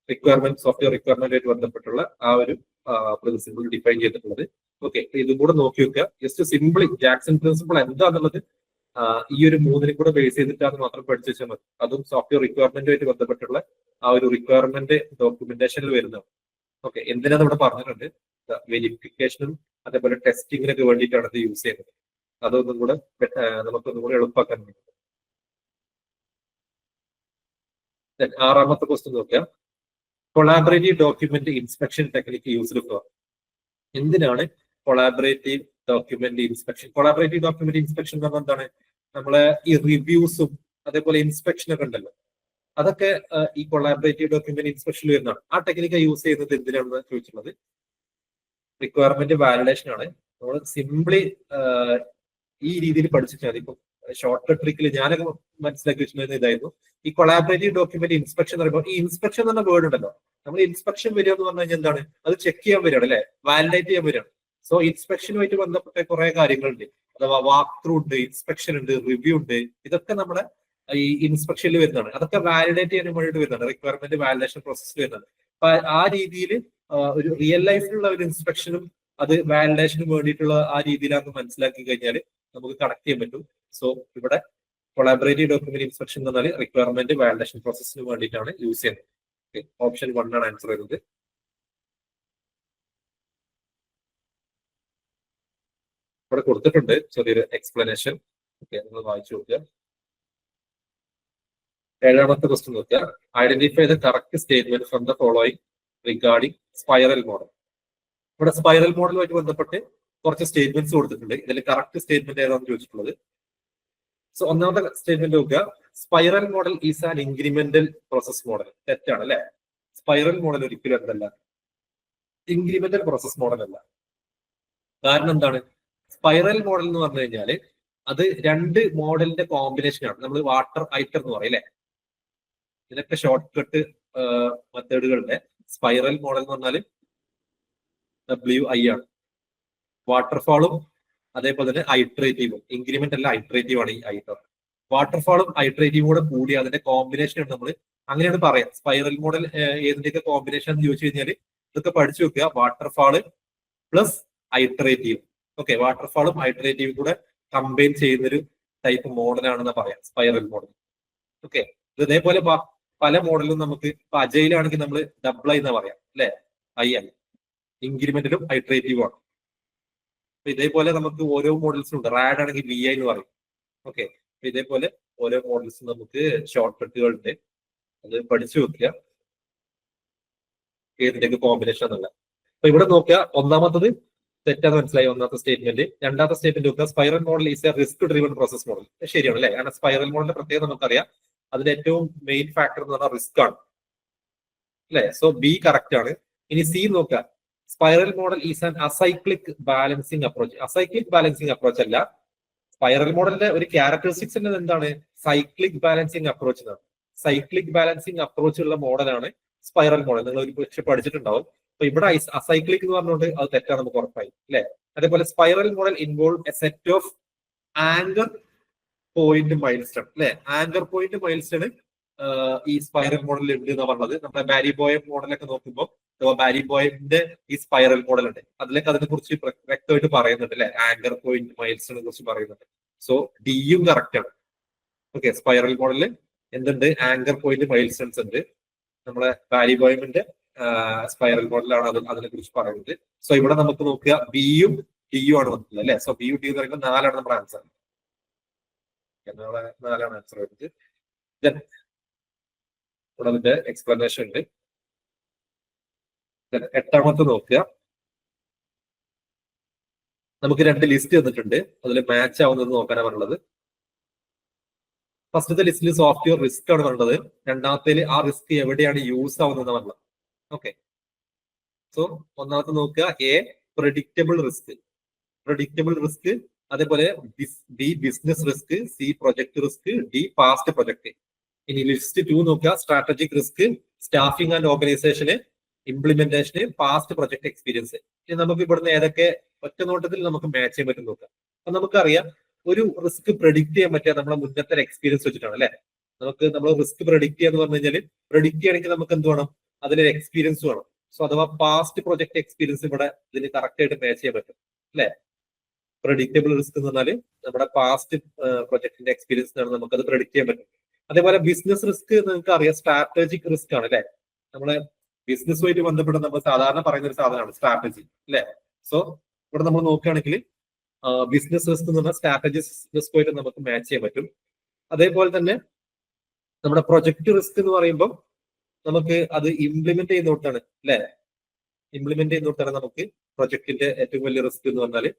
A: റിക്വയർമെന്റ് സോഫ്റ്റ്വെയർ റിക്വയർമെന്റുമായിട്ട് ബന്ധപ്പെട്ടുള്ള ആ ഒരു പ്രിൻസിപ്പിൾ ഡിഫൈൻ ചെയ്തിട്ടുള്ളത്. ഓക്കെ, ഇതും കൂടെ നോക്കി വെക്കുക. ജസ്റ്റ് സിംപിളി ജാക്സൺ പ്രിൻസിപ്പിൾ എന്താന്നുള്ളത് ഈ ഒരു മൂന്നിനും കൂടെ ബേസ് ചെയ്തിട്ടാണ് മാത്രം പഠിച്ചു വെച്ചാൽ മതി. അതും സോഫ്റ്റ്വെയർ റിക്വയർമെന്റുമായിട്ട് ബന്ധപ്പെട്ടുള്ള ആ ഒരു റിക്വയർമെന്റ് ഡോക്യുമെന്റേഷനിൽ വരുന്നതാണ്. ഓക്കെ, എന്തിനാണ് ഇവിടെ പറഞ്ഞിട്ടുണ്ട്, വെരിഫിക്കേഷനും അതേപോലെ ടെസ്റ്റിങ്ങിനൊക്കെ വേണ്ടിയിട്ടാണ് ഇത് യൂസ് ചെയ്യുന്നത്. അതൊന്നും കൂടെ നമുക്കൊന്നും കൂടെ എളുപ്പമാക്കാൻ വേണ്ടി. ആറാമത്തെ ക്വസ്റ്റ്യൻ നോക്കാം. Collaborative document inspection technique used for. എന്തിനാണ് collaborative document inspection? Collaborative document inspection എന്ന് പറഞ്ഞാൽ എന്താണ്? നമ്മളെ ഈ റിവ്യൂസും അതേപോലെ ഇൻസ്പെക്ഷൻ ഒക്കെ ഉണ്ടല്ലോ, അതൊക്കെ ഈ കൊളാബറേറ്റീവ് ഡോക്യുമെന്റ് ഇൻസ്പെക്ഷനിൽ വരുന്നതാണ്. ആ ടെക്നിക്ക് യൂസ് ചെയ്യുന്നത് എന്തിനാണെന്ന് ചോദിച്ചിട്ടുള്ളത് റിക്വയർമെന്റ് വാലിഡേഷൻ ആണ്. നമ്മൾ സിംപ്ലി ഈ രീതിയിൽ പഠിച്ചിട്ടാൽ മതി. ഇപ്പൊ ഷോർട്ട് കട്ട് ട്രിക്കിൽ ഞാനൊക്കെ മനസ്സിലാക്കി വെച്ചിട്ടുണ്ടായിരുന്ന ഇതായിരുന്നു. ഈ കൊളാബറേറ്റീവ് ഡോക്യുമെന്റ് ഇൻസ്പെക്ഷൻ എന്ന് പറയുമ്പോൾ ഈ ഇൻസ്പെക്ഷൻ എന്ന വേർഡ് ഉണ്ടല്ലോ, നമ്മൾ ഇൻസ്പെക്ഷൻ വരിക എന്ന് പറഞ്ഞു കഴിഞ്ഞാൽ എന്താണ്, അത് ചെക്ക് ചെയ്യാൻ വരികയാണ് അല്ലെ, വാലിഡേറ്റ് ചെയ്യാൻ വരികയാണ്. സോ ഇൻസ്പെക്ഷനുമായിട്ട് ബന്ധപ്പെട്ട കുറെ കാര്യങ്ങളുണ്ട്. അഥവാ വാക്ക് ത്രൂ ഉണ്ട്, ഇൻസ്പെക്ഷൻ ഉണ്ട്, റിവ്യൂ ഉണ്ട്. ഇതൊക്കെ നമ്മുടെ ഈ ഇൻസ്പെക്ഷനിൽ വരുന്നതാണ്. അതൊക്കെ വാലിഡേറ്റ് ചെയ്യാൻ വേണ്ടിയിട്ട് വരുന്നതാണ്, റിക്വയർമെന്റ് വാലിഡേഷൻ പ്രോസസ്സിൽ വരുന്നത്. അപ്പൊ ആ രീതിയിൽ ഒരു റിയൽ ലൈഫിലുള്ള ഒരു ഇൻസ്പെക്ഷനും അത് വാലിഡേഷനും വേണ്ടിയിട്ടുള്ള ആ രീതിയിലാണെന്ന് മനസ്സിലാക്കി കഴിഞ്ഞാൽ നമുക്ക് കണക്ട് ചെയ്യാൻ പറ്റും. സോ ഇവിടെ കൊളാബറേറ്റീവ് ഡോക്യുമെന്റ് ഇൻസ്പെക്ഷൻ എന്ന് പറഞ്ഞാൽ റിക്വയർമെന്റ് വാലിഡേഷൻ പ്രോസസ്സിന് വേണ്ടിയിട്ടാണ് യൂസ് ചെയ്യുന്നത്. ഓപ്ഷൻ 1 ആണ് ആൻസർ വരുന്നത്. ഇവിടെ കൊടുത്തിട്ടുണ്ട് ചെറിയൊരു എക്സ്പ്ലനേഷൻ. ഓക്കെ, നിങ്ങൾ വായിച്ചു നോക്കുക. ഏഴാമത്തെ ക്വസ്റ്റ്യൻ നോക്കുക. Identify the correct statement from the following regarding spiral model. ഇവിടെ സ്പൈറൽ മോഡലുമായിട്ട് ബന്ധപ്പെട്ട് കുറച്ച് സ്റ്റേറ്റ്മെന്റ്സ് കൊടുത്തിട്ടുണ്ട്. ഇതിൽ കറക്റ്റ് സ്റ്റേറ്റ്മെന്റ് ഏതാണെന്ന് ചോദിച്ചിട്ടുള്ളത്. സോ ഒന്നാമത്തെ സ്റ്റേറ്റ്മെന്റ് നോക്കുക. Spiral model is an incremental process model. തെറ്റാണ് അല്ലെ. സ്പൈറൽ മോഡൽ ഒരിക്കലും എന്തല്ല, ഇൻക്രിമെന്റൽ പ്രോസസ് മോഡൽ അല്ല. കാരണം എന്താണ്, സ്പൈറൽ മോഡൽ എന്ന് പറഞ്ഞു കഴിഞ്ഞാൽ അത് രണ്ട് മോഡലിന്റെ കോമ്പിനേഷൻ ആണ്. നമ്മൾ വാട്ടർ ഐറ്റർ എന്ന് പറയും അല്ലെ. ഇതിനൊക്കെ ഷോർട്ട് കട്ട് മെത്തേഡുകളുടെ സ്പൈറൽ മോഡൽ എന്ന് പറഞ്ഞാൽ WI ആണ്. വാട്ടർഫാളും അതേപോലെ തന്നെ ഐട്രേറ്റീവും. ഇൻക്രിമെന്റ് അല്ല, ഐട്രേറ്റീവ് ആണ് ഈ ഐറ്റർ. വാട്ടർഫാളും ഐട്രേറ്റീവും കൂടെ കൂടി അതിന്റെ കോമ്പിനേഷൻ ആണ് നമ്മൾ അങ്ങനെയാണ് പറയാം. സ്പൈറൽ മോഡൽ ഏതിന്റെയൊക്കെ കോമ്പിനേഷൻ എന്ന് ചോദിച്ചു കഴിഞ്ഞാൽ ഇതൊക്കെ പഠിച്ചു വെക്കുക. Waterfall plus iterative. ഓക്കെ, വാട്ടർഫാളും ഐട്രേറ്റീവും കൂടെ കമ്പൈൻ ചെയ്യുന്നൊരു ടൈപ്പ് മോഡലാണെന്ന് പറയാം സ്പൈറൽ മോഡൽ. ഓക്കെ, ഇതേപോലെ പല മോഡലും നമുക്ക് ഇപ്പൊ അജയിലാണെങ്കിൽ നമ്മൾ ഡബിൾ ഐ എന്ന് പറയാം അല്ലെ. I ഇൻക്രിമെന്റിലും ഐട്രേറ്റീവും ആണ്. അപ്പൊ ഇതേപോലെ നമുക്ക് ഓരോ മോഡൽസും ഉണ്ട്. റാഡ് ആണെങ്കിൽ VI എന്ന് പറയും. ഓക്കെ, അപ്പൊ ഇതേപോലെ ഓരോ മോഡൽസും നമുക്ക് ഷോർട്ട് കട്ടുകളുണ്ട്. അത് പഠിച്ചു വെക്കുക ഏതിന്റെയൊക്കെ കോമ്പിനേഷൻ എന്നുള്ള. അപ്പൊ ഇവിടെ നോക്കുക. ഒന്നാമത്തത് തെറ്റാന്ന് മനസ്സിലായി, ഒന്നാമത്തെ സ്റ്റേറ്റ്മെന്റ്. രണ്ടാമത്തെ സ്റ്റേറ്റ്മെന്റ് നോക്കുക. Spiral model is A risk driven process model. ശരിയാണ് അല്ലെ. കാരണം സ്പൈറൽ മോഡലിന്റെ പ്രത്യേകത നമുക്കറിയാം. അതിന്റെ ഏറ്റവും മെയിൻ ഫാക്ടർ എന്ന് പറഞ്ഞാൽ റിസ്ക് ആണ് അല്ലെ. സോ B കറക്റ്റ് ആണ്. ഇനി C നോക്കുക. Spiral model is an acyclic balancing approach. Acyclic balancing approach അല്ല. സ്പൈറൽ മോഡലിന്റെ ഒരു ക്യാരക്ടറിസ്റ്റിക്സ് എന്താണ്, സൈക്ലിക് ബാലൻസിങ് അപ്രോച്ച് എന്നാണ്. സൈക്ലിക് ബാലൻസിങ് അപ്രോച്ച് ഉള്ള മോഡലാണ് സ്പൈറൽ മോഡൽ. നിങ്ങൾ ഒരു പക്ഷെ പഠിച്ചിട്ടുണ്ടാവും. അപ്പൊ ഇവിടെ അസൈക്ലിക് എന്ന് പറഞ്ഞുകൊണ്ട് അത് തെറ്റാണ്, നമുക്ക് ഉറപ്പായി അല്ലെ. അതേപോലെ spiral model involve a set of anchor point milestone അല്ലെ. ആങ്കർ പോയിന്റ് മൈൽസ്റ്റൺ ഈ സ്പൈറൽ മോഡലിൽ ഉണ്ട് എന്ന് പറഞ്ഞത്. നമ്മുടെ ബാരി ബോയം മോഡലൊക്കെ നോക്കുമ്പോൾ ബാരി ബോയന്റെ ഈ സ്പൈറൽ മോഡൽ ഉണ്ട്. അതിലേക്ക് അതിനെ കുറിച്ച് വ്യക്തമായിട്ട് പറയുന്നുണ്ട് അല്ലെ. ആങ്കർ പോയിന്റ് മൈൽസ്റ്റണിനെ കുറിച്ച് പറയുന്നുണ്ട്. സോ ഡിയും കറക്റ്റ് ആണ്. ഓക്കെ, സ്പൈറൽ മോഡലിൽ എന്തുണ്ട്, ആങ്കർ പോയിന്റ് മൈൽസ്റ്റൺസ് ഉണ്ട്. നമ്മളെ ബാരി ബോയമിന്റെ സ്പൈറൽ മോഡലാണ് അതിനെ കുറിച്ച് പറയുന്നത്. സോ ഇവിടെ നമുക്ക് നോക്കുക ബിയും ഡിയും ആണ് വന്നത് അല്ലെ. സോ ബിയും ഡി എന്ന് പറയുമ്പോൾ 4ആണ് നമ്മുടെ ആൻസർ. 4ആണ് ആൻസർ വരുന്നത്. ഇവിടെ അതിന്റെ എക്സ്പ്ലനേഷൻ ഉണ്ട്. എട്ടാമത്തെ നോക്കുക. നമുക്ക് 2 ലിസ്റ്റ് തന്നിട്ടുണ്ട്, അതിൽ മാച്ച് ആവുന്നത് നോക്കാനാണ് പറഞ്ഞത്. ഫസ്റ്റത്തെ ലിസ്റ്റിൽ സോഫ്റ്റ്വെയർ റിസ്ക് ആണ് പറഞ്ഞത്, രണ്ടാമത്തേൽ ആ റിസ്ക് എവിടെയാണ് യൂസ് ആവുന്നത് പറഞ്ഞത്. ഓക്കെ, സോ ഒന്നാമത്തെ നോക്കുക A predictable risk. Predictable risk, അതേപോലെ B business risk, C project risk, D past project. ഇനി ലിസ്റ്റ് 2 നോക്കുക സ്ട്രാറ്റജിക് റിസ്ക്, സ്റ്റാഫിംഗ് ആൻഡ് ഓർഗനൈസേഷന്, ഇംപ്ലിമെന്റേഷന്, പാസ്റ്റ് പ്രൊജക്ട് എക്സ്പീരിയൻസ്. ഇനി നമുക്ക് ഇവിടുന്ന് ഏതൊക്കെ ഒറ്റ നോട്ടത്തിൽ നമുക്ക് മാച്ച് ചെയ്യാൻ പറ്റും നോക്കാം. അപ്പൊ നമുക്കറിയാം ഒരു റിസ്ക് പ്രെഡിക്ട് ചെയ്യാൻ പറ്റിയ നമ്മുടെ മുന്നത്തെ എക്സ്പീരിയൻസ് വെച്ചിട്ടാണ് അല്ലെ. നമ്മൾ റിസ്ക് പ്രെഡിക്ട് ചെയ്യാന്ന് പറഞ്ഞു കഴിഞ്ഞാൽ പ്രെഡിക്ട് ചെയ്യണമെങ്കിൽ നമുക്ക് എന്ത് വേണം, അതിലൊരു എക്സ്പീരിയൻസ് വേണം. സോ അഥവാ പാസ്റ്റ് പ്രൊജക്ട് എക്സ്പീരിയൻസ് ഇവിടെ ഇതിന് കറക്റ്റ് ആയിട്ട് മാച്ച് ചെയ്യാൻ പറ്റും അല്ലെ. പ്രെഡിക്റ്റബിൾ റിസ്ക് എന്ന് പറഞ്ഞാൽ നമ്മുടെ പാസ്റ്റ് പ്രൊജക്ടിന്റെ എക്സ്പീരിയൻസ് ആണ്, നമുക്കത് പ്രെഡിക്ട് ചെയ്യാൻ പറ്റും. അതേപോലെ ബിസിനസ് റിസ്ക് നിങ്ങൾക്ക് അറിയാം സ്ട്രാറ്റജിക് റിസ്ക് ആണ് അല്ലെ. നമ്മളെ ബിസിനസ്സുമായിട്ട് ബന്ധപ്പെട്ട് നമ്മൾ സാധാരണ പറയുന്ന ഒരു സാധനമാണ് സ്ട്രാറ്റജി അല്ലെ. സോ ഇവിടെ നമ്മൾ നോക്കുകയാണെങ്കിൽ ബിസിനസ് റിസ്ക് എന്ന് പറഞ്ഞാൽ സ്ട്രാറ്റജിക് റിസ്കുമായിട്ട് നമുക്ക് മാച്ച് ചെയ്യാൻ പറ്റും. അതേപോലെ തന്നെ നമ്മുടെ പ്രൊജക്ട് റിസ്ക് എന്ന് പറയുമ്പോൾ നമുക്ക് അത് ഇംപ്ലിമെന്റ് ചെയ്യുന്നോട്ടാണ് അല്ലെ. ഇംപ്ലിമെന്റ് ചെയ്യുന്നോട്ടാണ് നമുക്ക് പ്രൊജക്ടിന്റെ ഏറ്റവും വലിയ റിസ്ക് എന്ന് പറഞ്ഞാല്.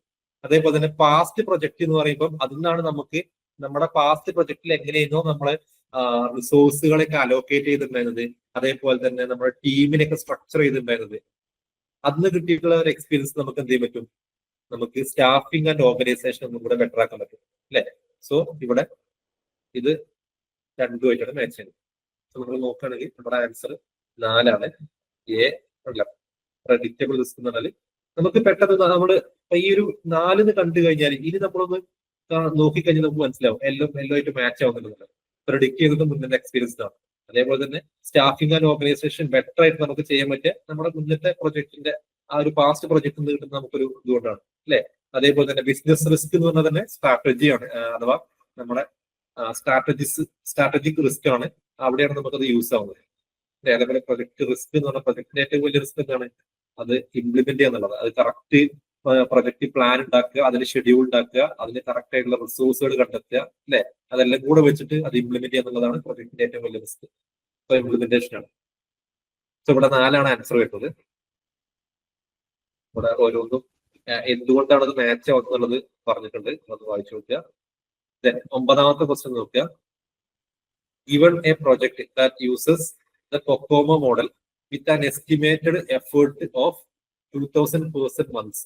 A: അതേപോലെ തന്നെ പാസ്റ്റ് പ്രൊജക്ട് എന്ന് പറയുമ്പോൾ അതിനാണ് നമുക്ക് നമ്മുടെ പാസ്റ്റ് പ്രൊജക്ടിൽ എങ്ങനെയായിരുന്നോ നമ്മളെ റിസോഴ്സുകളൊക്കെ അലോക്കേറ്റ് ചെയ്തിട്ടുണ്ടായിരുന്നത്, അതേപോലെ തന്നെ നമ്മുടെ ടീമിനെയൊക്കെ സ്ട്രക്ചർ ചെയ്തിട്ടുണ്ടായിരുന്നത്, അന്ന് കിട്ടിയിട്ടുള്ള ഒരു എക്സ്പീരിയൻസ് നമുക്ക് എന്ത് ചെയ്യാൻ പറ്റും, നമുക്ക് സ്റ്റാഫിംഗ് ആൻഡ് ഓർഗനൈസേഷൻ ഒന്നും കൂടെ ബെറ്റർ ആക്കാൻ പറ്റും അല്ലെ. സോ ഇവിടെ ഇത് രണ്ടുമായിട്ടാണ് മാച്ച് ചെയ്യുന്നത്. നമ്മൾ നോക്കുകയാണെങ്കിൽ നമ്മുടെ ആൻസർ 4ആണ്. എ അല്ല പ്രെഡിക്റ്റബിൾ റിസ്ക് എന്ന് പറഞ്ഞാൽ നമുക്ക് പെട്ടെന്ന് നമ്മള് ഈ ഒരു 4 കണ്ടു കഴിഞ്ഞാൽ ഇനി നമ്മളൊന്ന് നോക്കിക്കഴിഞ്ഞാൽ നമുക്ക് മനസ്സിലാവും എല്ലാം ആയിട്ട് മാച്ച് ആവുന്നുണ്ട്. പ്രെഡിക്ട് ചെയ്തത് മുന്നത്തെ എക്സ്പീരിയൻസ് ആണ്. അതേപോലെ തന്നെ സ്റ്റാഫിംഗ് ആൻഡ് ഓർഗനൈസേഷൻ ബെറ്റർ ആയിട്ട് നമുക്ക് ചെയ്യാൻ പറ്റിയ നമ്മുടെ മുന്നത്തെ പ്രൊജക്ടിന്റെ ആ ഒരു പാസ്റ്റ് പ്രൊജക്ട് നിന്ന് കിട്ടുന്ന നമുക്കൊരു ഇതുകൊണ്ടാണ് അല്ലെ. അതേപോലെ തന്നെ ബിസിനസ് റിസ്ക് എന്ന് പറഞ്ഞാൽ തന്നെ സ്ട്രാറ്റജിയാണ്, അഥവാ നമ്മുടെ സ്ട്രാറ്റജിക് റിസ്ക് ആണ്, അവിടെയാണ് നമുക്കത് യൂസ് ആവുന്നത്. അതേപോലെ പ്രൊജക്ട് റിസ്ക് എന്ന് പറഞ്ഞാൽ പ്രൊജക്ടിന്റെ ഏറ്റവും വലിയ റിസ്ക് എന്താണ്, അത് ഇംപ്ലിമെന്റ് ചെയ്യാന്നുള്ളത്. അത് കറക്റ്റ് പ്രൊജക്ട് പ്ലാൻ ഉണ്ടാക്കുക, അതിന് ഷെഡ്യൂൾ ഉണ്ടാക്കുക, അതിന് കറക്റ്റ് ആയിട്ടുള്ള റിസോഴ്സുകൾ കണ്ടെത്തുക അല്ലെ. അതെല്ലാം കൂടെ വെച്ചിട്ട് അത് ഇംപ്ലിമെന്റ് ചെയ്യുക എന്നുള്ളതാണ് പ്രൊജക്ടിന്റെ ഏറ്റവും വലിയ റിസ്ക്. സോ ഇംപ്ലിമെന്റേഷൻ ആണ്. സോ ഇവിടെ 4ആണ് ആൻസർ വരുന്നത്. ഇവിടെ ഓരോന്നും എന്തുകൊണ്ടാണ് അത് മാച്ച് ആവുന്നുള്ളത് പറഞ്ഞിട്ടുണ്ട്, അത് വായിച്ചു നോക്കുക. ഒമ്പതാമത്തെ ക്വസ്റ്റ്യൻ നോക്കുക. Given a project that uses the COCOMO model with an estimated effort of 2000 person months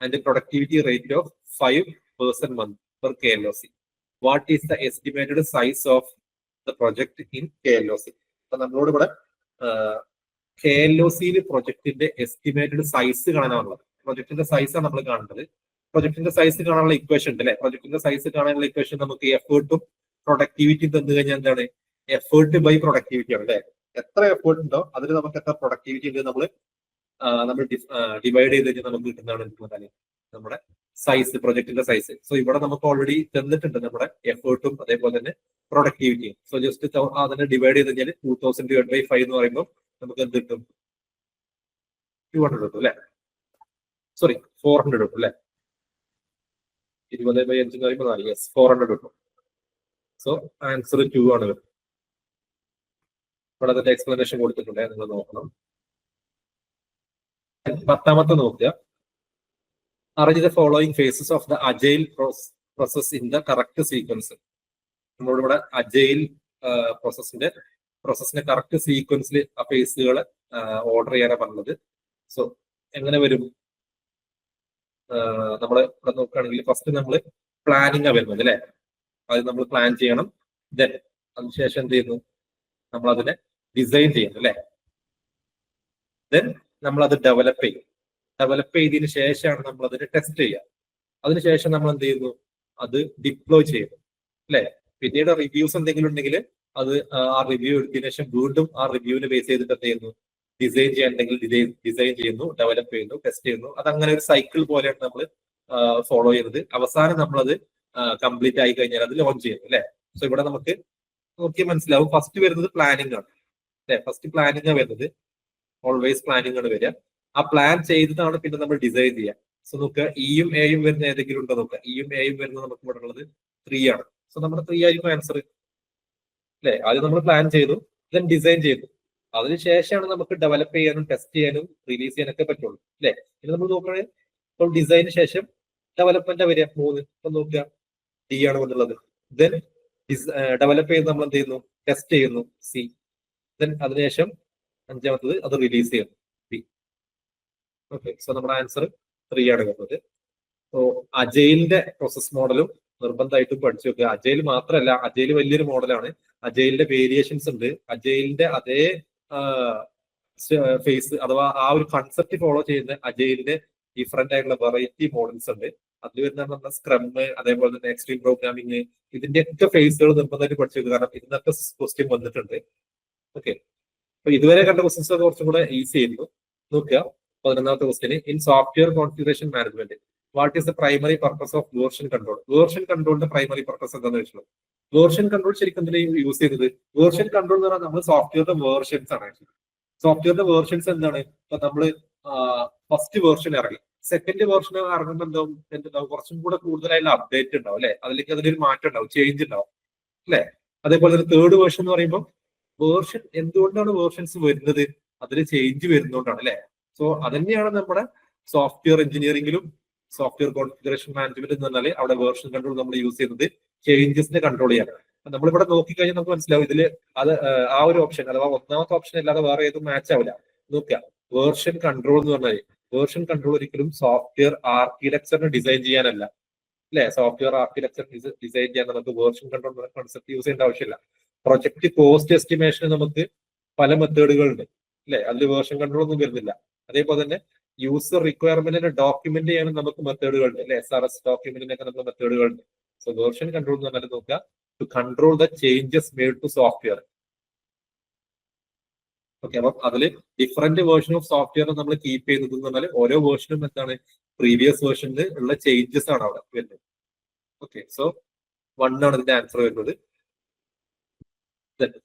A: and a productivity rate of 5 person month per KLOC, what is the estimated size of the project in KLOC? അപ്പൊ നമ്മളോട് ഇവിടെ KLOCയിൽ പ്രൊജക്ടിന്റെ estimated size കാണാനുള്ളത്. പ്രൊജക്ടിന്റെ സൈസാണ് നമ്മൾ കാണേണ്ടത്. പ്രൊജക്ടിന്റെ size കാണാനുള്ള equation ഉണ്ട് അല്ലെ. പ്രൊജക്ടിന്റെ സൈസ് കാണാനുള്ള ഇക്വേഷൻ നമുക്ക് എഫേർട്ടും പ്രൊഡക്ടിവിറ്റിയും തന്നു കഴിഞ്ഞാൽ എന്താണ്, എഫേർട്ട് ബൈ പ്രൊഡക്ടിവിറ്റി ആണ് അല്ലെ. എത്ര എഫേർട്ട് ഉണ്ടോ അതിന് നമുക്ക് എത്ര പ്രൊഡക്ടിവിറ്റി ഉണ്ട് നമ്മൾ ഡിവൈഡ് ചെയ്ത് കഴിഞ്ഞാൽ നമുക്ക് കിട്ടുന്നതാണ് നമ്മുടെ സൈസ്, പ്രൊജക്ടിന്റെ സൈസ്. സോ ഇവിടെ നമുക്ക് ഓൾറെഡി തന്നിട്ടുണ്ട് നമ്മുടെ എഫേർട്ടും അതേപോലെ തന്നെ പ്രൊഡക്ടിവിറ്റിയും. സോ ജസ്റ്റ് അതിനെ ഡിവൈഡ് ചെയ്ത് കഴിഞ്ഞാൽ 2000 ഡിവൈഡ് ബൈ 5 എന്ന് പറയുമ്പോൾ നമുക്ക് എന്ത് കിട്ടും, 200 കിട്ടും അല്ലെ. സോറി 400 കിട്ടും അല്ലെ. 20 ബൈ 5 എന്ന് പറയുമ്പോൾ 4, യെസ് 400 കിട്ടും. സോ ആൻസർ 2 ആണ് വരുന്നത്. ഇവിടെ അതിന്റെ എക്സ്പ്ലനേഷൻ കൊടുത്തിട്ടുണ്ട്, നിങ്ങൾ നോക്കണം. 10ാമത്തെ നോക്കുക. Arrange the following phases of the agile process in the correct sequence. നമ്മളോട് ഇവിടെ അജൈൽ പ്രോസസ്സിന്റെ കറക്റ്റ് സീക്വൻസിൽ ആ ഫേസുകൾ ഓർഡർ ചെയ്യാനാണ് പറഞ്ഞത്. സോ എങ്ങനെ വരും, നമ്മൾ ഇവിടെ നോക്കുകയാണെങ്കിൽ ഫസ്റ്റ് നമ്മൾ പ്ലാനിങ് ആ വരുന്നത് അല്ലെ. അത് നമ്മൾ പ്ലാൻ ചെയ്യണം. ദെൻ അതിനുശേഷം എന്ത് ചെയ്യുന്നു, നമ്മൾ അതിനെ ഡിസൈൻ ചെയ്യണം അല്ലെ. ദെൻ നമ്മൾ അത് ഡെവലപ്പ് ചെയ്യും. ഡെവലപ്പ് ചെയ്തതിനു ശേഷമാണ് നമ്മൾ അതിനെ ടെസ്റ്റ് ചെയ്യുക. അതിനുശേഷം നമ്മൾ എന്ത് ചെയ്യുന്നു, അത് ഡിപ്ലോയ് ചെയ്യുന്നു അല്ലെ. പിന്നീട് റിവ്യൂസ് എന്തെങ്കിലും ഉണ്ടെങ്കിൽ അത് ആ റിവ്യൂ എടുത്തതിനു ശേഷം വീണ്ടും ആ റിവ്യൂവിനെ ബേസ് ചെയ്തിട്ട് എന്ത് ചെയ്യുന്നു, ഡിസൈൻ ചെയ്യാനുണ്ടെങ്കിൽ ഡിസൈൻ ചെയ്യുന്നു, ഡെവലപ്പ് ചെയ്യുന്നു, ടെസ്റ്റ് ചെയ്യുന്നു. അതങ്ങനെ ഒരു സൈക്കിൾ പോലെയാണ് നമ്മൾ ഫോളോ ചെയ്യുന്നത്. അവസാനം നമ്മളത് കംപ്ലീറ്റ് ആയി കഴിഞ്ഞാൽ അത് ലോഞ്ച് ചെയ്യുന്നു അല്ലെ. സോ ഇവിടെ നമുക്ക് നോക്കിയാൽ മനസ്സിലാവും ഫസ്റ്റ് വരുന്നത് പ്ലാനിങ് ആണ് അല്ലെ. ഫസ്റ്റ് പ്ലാനിങ് ആണ് വരുന്നത്. ഓൾവേസ് പ്ലാനിങ് ആണ് വരിക. ആ പ്ലാൻ ചെയ്തിട്ടാണ് പിന്നെ നമ്മൾ ഡിസൈൻ ചെയ്യുക. സോ നോക്കുക ഇയും എയും വരുന്ന ഏതെങ്കിലും ഉണ്ടോ നോക്കുക. ഇയും എയും വരുന്നത് നമുക്ക് ഇവിടെ ഉള്ളത് 3 ആണ്. സോ നമ്മുടെ 3 ആയിരിക്കും ആൻസർ അല്ലെ. ആദ്യം നമ്മൾ പ്ലാൻ ചെയ്തു, ദെൻ ഡിസൈൻ ചെയ്തു, അതിനുശേഷമാണ് നമുക്ക് ഡെവലപ്പ് ചെയ്യാനും ടെസ്റ്റ് ചെയ്യാനും റിലീസ് ചെയ്യാനൊക്കെ പറ്റുള്ളൂ അല്ലെ. ഇനി നമ്മൾ നോക്കുകയാണെങ്കിൽ ഇപ്പോൾ ഡിസൈനിന് ശേഷം ഡെവലപ്മെന്റ് വരിക 3. ഇപ്പൊ നോക്കുക ഡി ആണ് വന്നുള്ളത്. ദെൻ ഡെവലപ്പ് ചെയ്ത് നമ്മൾ എന്ത് ചെയ്യുന്നു, ടെസ്റ്റ് ചെയ്യുന്നു സി. ദെൻ അതിനുശേഷം 5ാമത്തത് അത് റിലീസ് ചെയ്യുന്നു ബി. ഓക്കെ, സോ നമ്മുടെ ആൻസർ 3 ആണ് വരുന്നത്. സോ അജൈലിന്റെ പ്രോസസ് മോഡലും നിർബന്ധമായിട്ടും പഠിച്ചു വെക്കുക. അജൈൽ മാത്രമല്ല, അജൈൽ വലിയൊരു മോഡലാണ്. അജൈലിന്റെ വേരിയേഷൻസ് ഉണ്ട്. അജൈലിന്റെ അതേ ഫേസ് അഥവാ ആ ഒരു കൺസെപ്റ്റ് ഫോളോ ചെയ്യുന്ന അജൈലിന്റെ ഡിഫറെന്റ് ആയിട്ടുള്ള വെറൈറ്റി മോഡൽസ് ഉണ്ട്. അതിൽ വരുന്ന നമ്മുടെ സ്ക്രം, അതേപോലെ തന്നെ എക്സ്ട്രീം പ്രോഗ്രാമിംഗ്, ഇതിന്റെയൊക്കെ ഫേസുകൾ നിർബന്ധമായിട്ട് പഠിച്ചു വെക്കുക. കാരണം ഇതിനൊക്കെ ക്വസ്റ്റ്യൻ വന്നിട്ടുണ്ട്. ഓക്കെ, അപ്പൊ ഇതുവരെ കണ്ട ക്വസ്റ്റ്യൻസ് കുറച്ചും കൂടെ ഈസി ആയിരുന്നു. നോക്കുക 11ാമത്തെ question. In software configuration management what is the primary purpose of version control? Version കൺട്രോളിന്റെ പ്രൈമറി പർപ്പസ് എന്താണെന്ന് വെച്ചാൽ, വേർഷൻ കൺട്രോൾ ശരിക്കും എന്തിനാണ് യൂസ് ചെയ്യുന്നത്? വേർഷൻ കൺട്രോൾ എന്ന് പറഞ്ഞാൽ നമ്മൾ സോഫ്റ്റ്വെയറിന്റെ വേർഷൻസ് ആണ്. സോഫ്റ്റ്വെയറിന്റെ വേർഷൻസ് എന്താണ്? ഇപ്പൊ നമ്മള് ഫസ്റ്റ് വേർഷൻ ഇറങ്ങി, സെക്കൻഡ് വേർഷൻ ഇറങ്ങുമ്പോൾ എന്താവും, കുറച്ചും കൂടെ കൂടുതലായിട്ടുള്ള അപ്ഡേറ്റ് ഉണ്ടാവും അല്ലെ. അതിലേക്ക് അതിലൊരു മാറ്റം ഉണ്ടാവും, ചേഞ്ച് ഉണ്ടാവും അല്ലെ. അതേപോലെ തന്നെ തേർഡ് വേർഷൻ എന്ന് പറയുമ്പോൾ വേർഷൻ എന്തുകൊണ്ടാണ് വേർഷൻസ് വരുന്നത്? അതിൽ ചേഞ്ച് വരുന്നതുകൊണ്ടാണ് അല്ലെ. സോ അതന്നെയാണ് നമ്മുടെ സോഫ്റ്റ്വെയർ എഞ്ചിനീയറിംഗിലും സോഫ്റ്റ്വെയർ കോൺഫിഗറേഷൻ മാനേജ്മെന്റ് എന്ന് പറഞ്ഞാൽ അവിടെ വേർഷൻ കൺട്രോൾ നമ്മൾ യൂസ് ചെയ്യുന്നത് ചേഞ്ചസിനെ കൺട്രോൾ ചെയ്യാൻ. നമ്മളിവിടെ നോക്കിക്കഴിഞ്ഞാൽ നമുക്ക് മനസ്സിലാവും ഇതിൽ അത് ആ ഒരു ഓപ്ഷൻ അഥവാ 1ാമത്തെ ഓപ്ഷൻ അല്ലാതെ വേറെ ഏതും മാച്ച് ആവില്ല. നോക്കുക വേർഷൻ കൺട്രോൾ എന്ന് പറഞ്ഞാൽ, വേർഷൻ കൺട്രോൾ ഒരിക്കലും സോഫ്റ്റ്വെയർ ആർക്കിടെക്ചറിന് ഡിസൈൻ ചെയ്യാനല്ല അല്ലെ. സോഫ്റ്റ്വെയർ ആർക്കിടെക്ചർ ഡിസൈൻ ചെയ്യാൻ നമുക്ക് വേർഷൻ കൺട്രോൾ കൺസെപ്റ്റ് യൂസ് ചെയ്യേണ്ട ആവശ്യമില്ല. പ്രൊജക്ട് കോസ്റ്റ് എസ്റ്റിമേഷന് നമുക്ക് പല മെത്തേഡുകളുണ്ട് അല്ലെ, അതിൽ വേർഷൻ കൺട്രോൾ ഒന്നും വരുന്നില്ല. അതേപോലെ തന്നെ യൂസർ റിക്വയർമെന്റിനെ ഡോക്യുമെന്റ് ചെയ്യാനും നമുക്ക് മെത്തേഡുകളുണ്ട് അല്ലെ. SRS ഡോക്യുമെന്റിനൊക്കെ നമുക്ക് മെത്തേഡുകളുണ്ട്. സോ വേർഷൻ കൺട്രോൾ എന്ന് പറഞ്ഞാൽ നോക്കുക to control the changes made to software. Okay, അപ്പം അതിൽ ഡിഫറെന്റ് വേർഷൻ ഓഫ് സോഫ്റ്റ്വെയർ നമ്മൾ കീപ്പ് ചെയ്യുന്നത് എന്ന് പറഞ്ഞാൽ ഓരോ വേർഷനും എന്താണ്, പ്രീവിയസ് വേർഷനിൽ ഉള്ള ചേഞ്ചസ് ആണ് അവിടെ വരുന്നത്. ഓക്കെ, സോ 1 ആണ് ഇതിന്റെ ആൻസർ വരുന്നത്.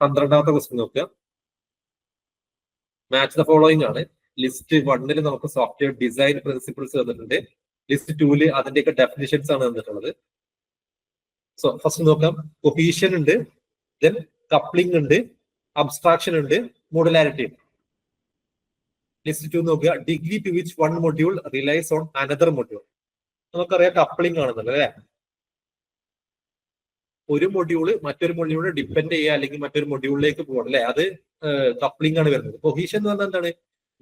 A: 12ാമത്തെ ക്വസ്റ്റ്യൻ നോക്കുക. മാച്ച് ദ ഫോളോയിങ് ആണ്. ലിസ്റ്റ് 1 നമുക്ക് സോഫ്റ്റ്വെയർ ഡിസൈൻ പ്രിൻസിപ്പിൾസ് തന്നിട്ടുണ്ട്. ലിസ്റ്റ് 2 അതിന്റെയൊക്കെ ഡെഫിനിഷൻസ് ആണ് തന്നിട്ടുള്ളത്. സോ ഫസ്റ്റ് നോക്കാം, കൊഹീഷൻ ഉണ്ട്, ദെൻ കപ്ലിംഗ് ഉണ്ട്, അബ്സ്ട്രാക്ഷൻ ഉണ്ട്, മോഡുലാരിറ്റി ഉണ്ട്. ലിസ്റ്റ് 2 നോക്കുക. Degree to which one module relies on another module. നമുക്കറിയാം കപ്ലിംഗ് ആണെന്നുള്ളത് അല്ലെ. ഒരു മൊഡ്യൂള് മറ്റൊരു മൊഡ്യൂളിനെ ഡിപ്പെൻഡ് ചെയ്യുക അല്ലെങ്കിൽ മറ്റൊരു മൊഡ്യൂളിലേക്ക് പോകണം അല്ലെ, അത് കപ്ലിംഗ് ആണ് വരുന്നത്. കൊഹീഷൻ എന്ന് പറഞ്ഞാൽ എന്താണ്,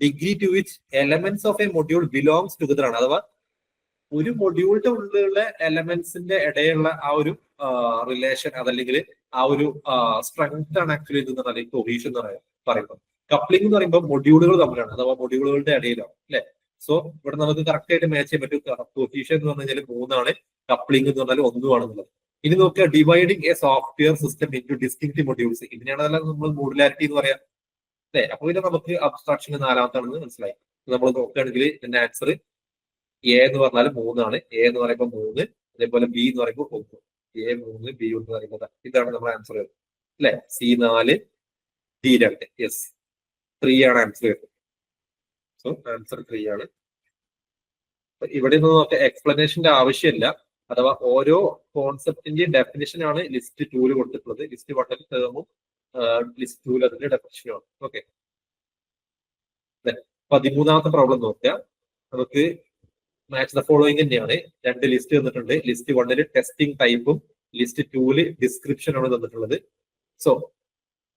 A: degree to which elements of a module belongs together ആണ്. അഥവാ ഒരു മൊഡ്യൂളിന്റെ ഉള്ളിലുള്ള എലമെന്റ്സിന്റെ ഇടയിലുള്ള ആ ഒരു റിലേഷൻ അതല്ലെങ്കിൽ ആ ഒരു സ്ട്രെങ്ത് ആണ് ആക്ച്വലി ഇത് അല്ലെങ്കിൽ കൊഹീഷൻ എന്ന് പറയുന്നത്. കപ്ലിംഗ് എന്ന് പറയുമ്പോൾ മൊഡ്യൂളുകൾ തമ്മിലാണ്, അഥവാ മൊഡ്യൂളുകളുടെ ഇടയിലാണ് അല്ലെ. സോ ഇവിടെ നമുക്ക് കറക്റ്റ് ആയിട്ട് മാച്ച് ചെയ്യാൻ പറ്റും. കൊഹീഷൻ എന്ന് പറഞ്ഞു കഴിഞ്ഞാൽ 3 ആണ്, കപ്ലിംഗ് എന്ന് പറഞ്ഞാൽ 1 ആണെന്നുള്ളത്. ഇനി നോക്കുക, dividing a software system into distinct modules. ഇതിനെയാണ് നമ്മൾ മോഡുലാരിറ്റി എന്ന് പറയാം അല്ലെ. അപ്പൊ പിന്നെ നമുക്ക് അബ്സ്ട്രാക്ഷൻ 4ാമത്താണെന്ന് മനസ്സിലായി. നമ്മൾ നോക്കുകയാണെങ്കിൽ ഇതിന്റെ ആൻസർ എ എന്ന് പറഞ്ഞാൽ 3 ആണ്. എ എന്ന് പറയുമ്പോൾ 3, അതേപോലെ ബി എന്ന് പറയുമ്പോൾ 1. എ 3, ബി 1 എന്ന് പറയുമ്പോൾ ഇതാണ് നമ്മുടെ ആൻസർ അല്ലെ. C 4, D 2. യെസ്, 3 ആണ് ആൻസർ വരുന്നത്. സോ ആൻസർ 3 ആണ്. ഇവിടെ നിന്ന് നമുക്ക് എക്സ്പ്ലനേഷന്റെ ആവശ്യമില്ല. അഥവാ ഓരോ കോൺസെപ്റ്റിന്റെയും ഡെഫിനിഷൻ ആണ് ലിസ്റ്റ് 2 കൊടുത്തിട്ടുള്ളത്. ലിസ്റ്റ് 1 ടേമും ലിസ്റ്റ് 2 അതിന്റെ ഡെഫിനിഷനും ആണ്. ഓക്കെ, 13ാമത്തെ പ്രോബ്ലം നോക്കുക. നമുക്ക് മാച്ച് ദ ഫോളോയിങ് തന്നെയാണ്. 2 ലിസ്റ്റ് തന്നിട്ടുണ്ട്. ലിസ്റ്റ് 1 ടെസ്റ്റിംഗ് ടൈപ്പും ലിസ്റ്റ് 2 ഡിസ്ക്രിപ്ഷനാണ് തന്നിട്ടുള്ളത്. സോ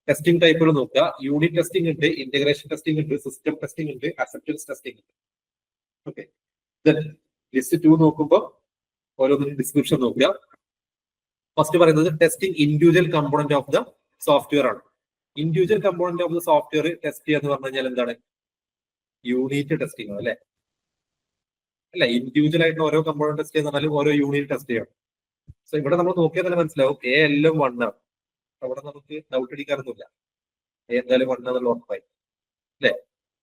A: ടെസ്റ്റിംഗ് ടൈപ്പുകൾ നോക്കുക. യൂണിറ്റ് ടെസ്റ്റിംഗ് ഉണ്ട്, ഇന്റഗ്രേഷൻ ടെസ്റ്റിംഗ് ഉണ്ട്, സിസ്റ്റം ടെസ്റ്റിംഗ് ഉണ്ട്, അക്സെപ്റ്റൻസ് ടെസ്റ്റിംഗ് ഉണ്ട്. ഓക്കെ, ലിസ്റ്റ് 2 നോക്കുമ്പോൾ ഓരോന്നിനും ഡിസ്ക്രിപ്ഷൻ നോക്കുക. ഫസ്റ്റ് പറയുന്നത് testing individual component of the software ആണ്. Individual component of the software test ചെയ്യുക എന്ന് പറഞ്ഞു കഴിഞ്ഞാൽ എന്താണ്, യൂണിറ്റ് ടെസ്റ്റിംഗ് അല്ലെ. അല്ല, ഇൻഡിവിജ്വൽ ആയിട്ട് ഓരോ കമ്പോണന്റ് ടെസ്റ്റ് ചെയ്യുന്ന ഓരോ യൂണിറ്റ് ടെസ്റ്റ് ചെയ്യണം. സോ ഇവിടെ നമ്മൾ നോക്കിയാൽ തന്നെ മനസ്സിലാവും എ എല്ലാം 1 ആണ്. അവിടെ നമുക്ക് ഡൗട്ട് അടിക്കാറൊന്നുമില്ല, എ എന്തായാലും 1 എന്നുള്ള ഉറപ്പായി അല്ലെ.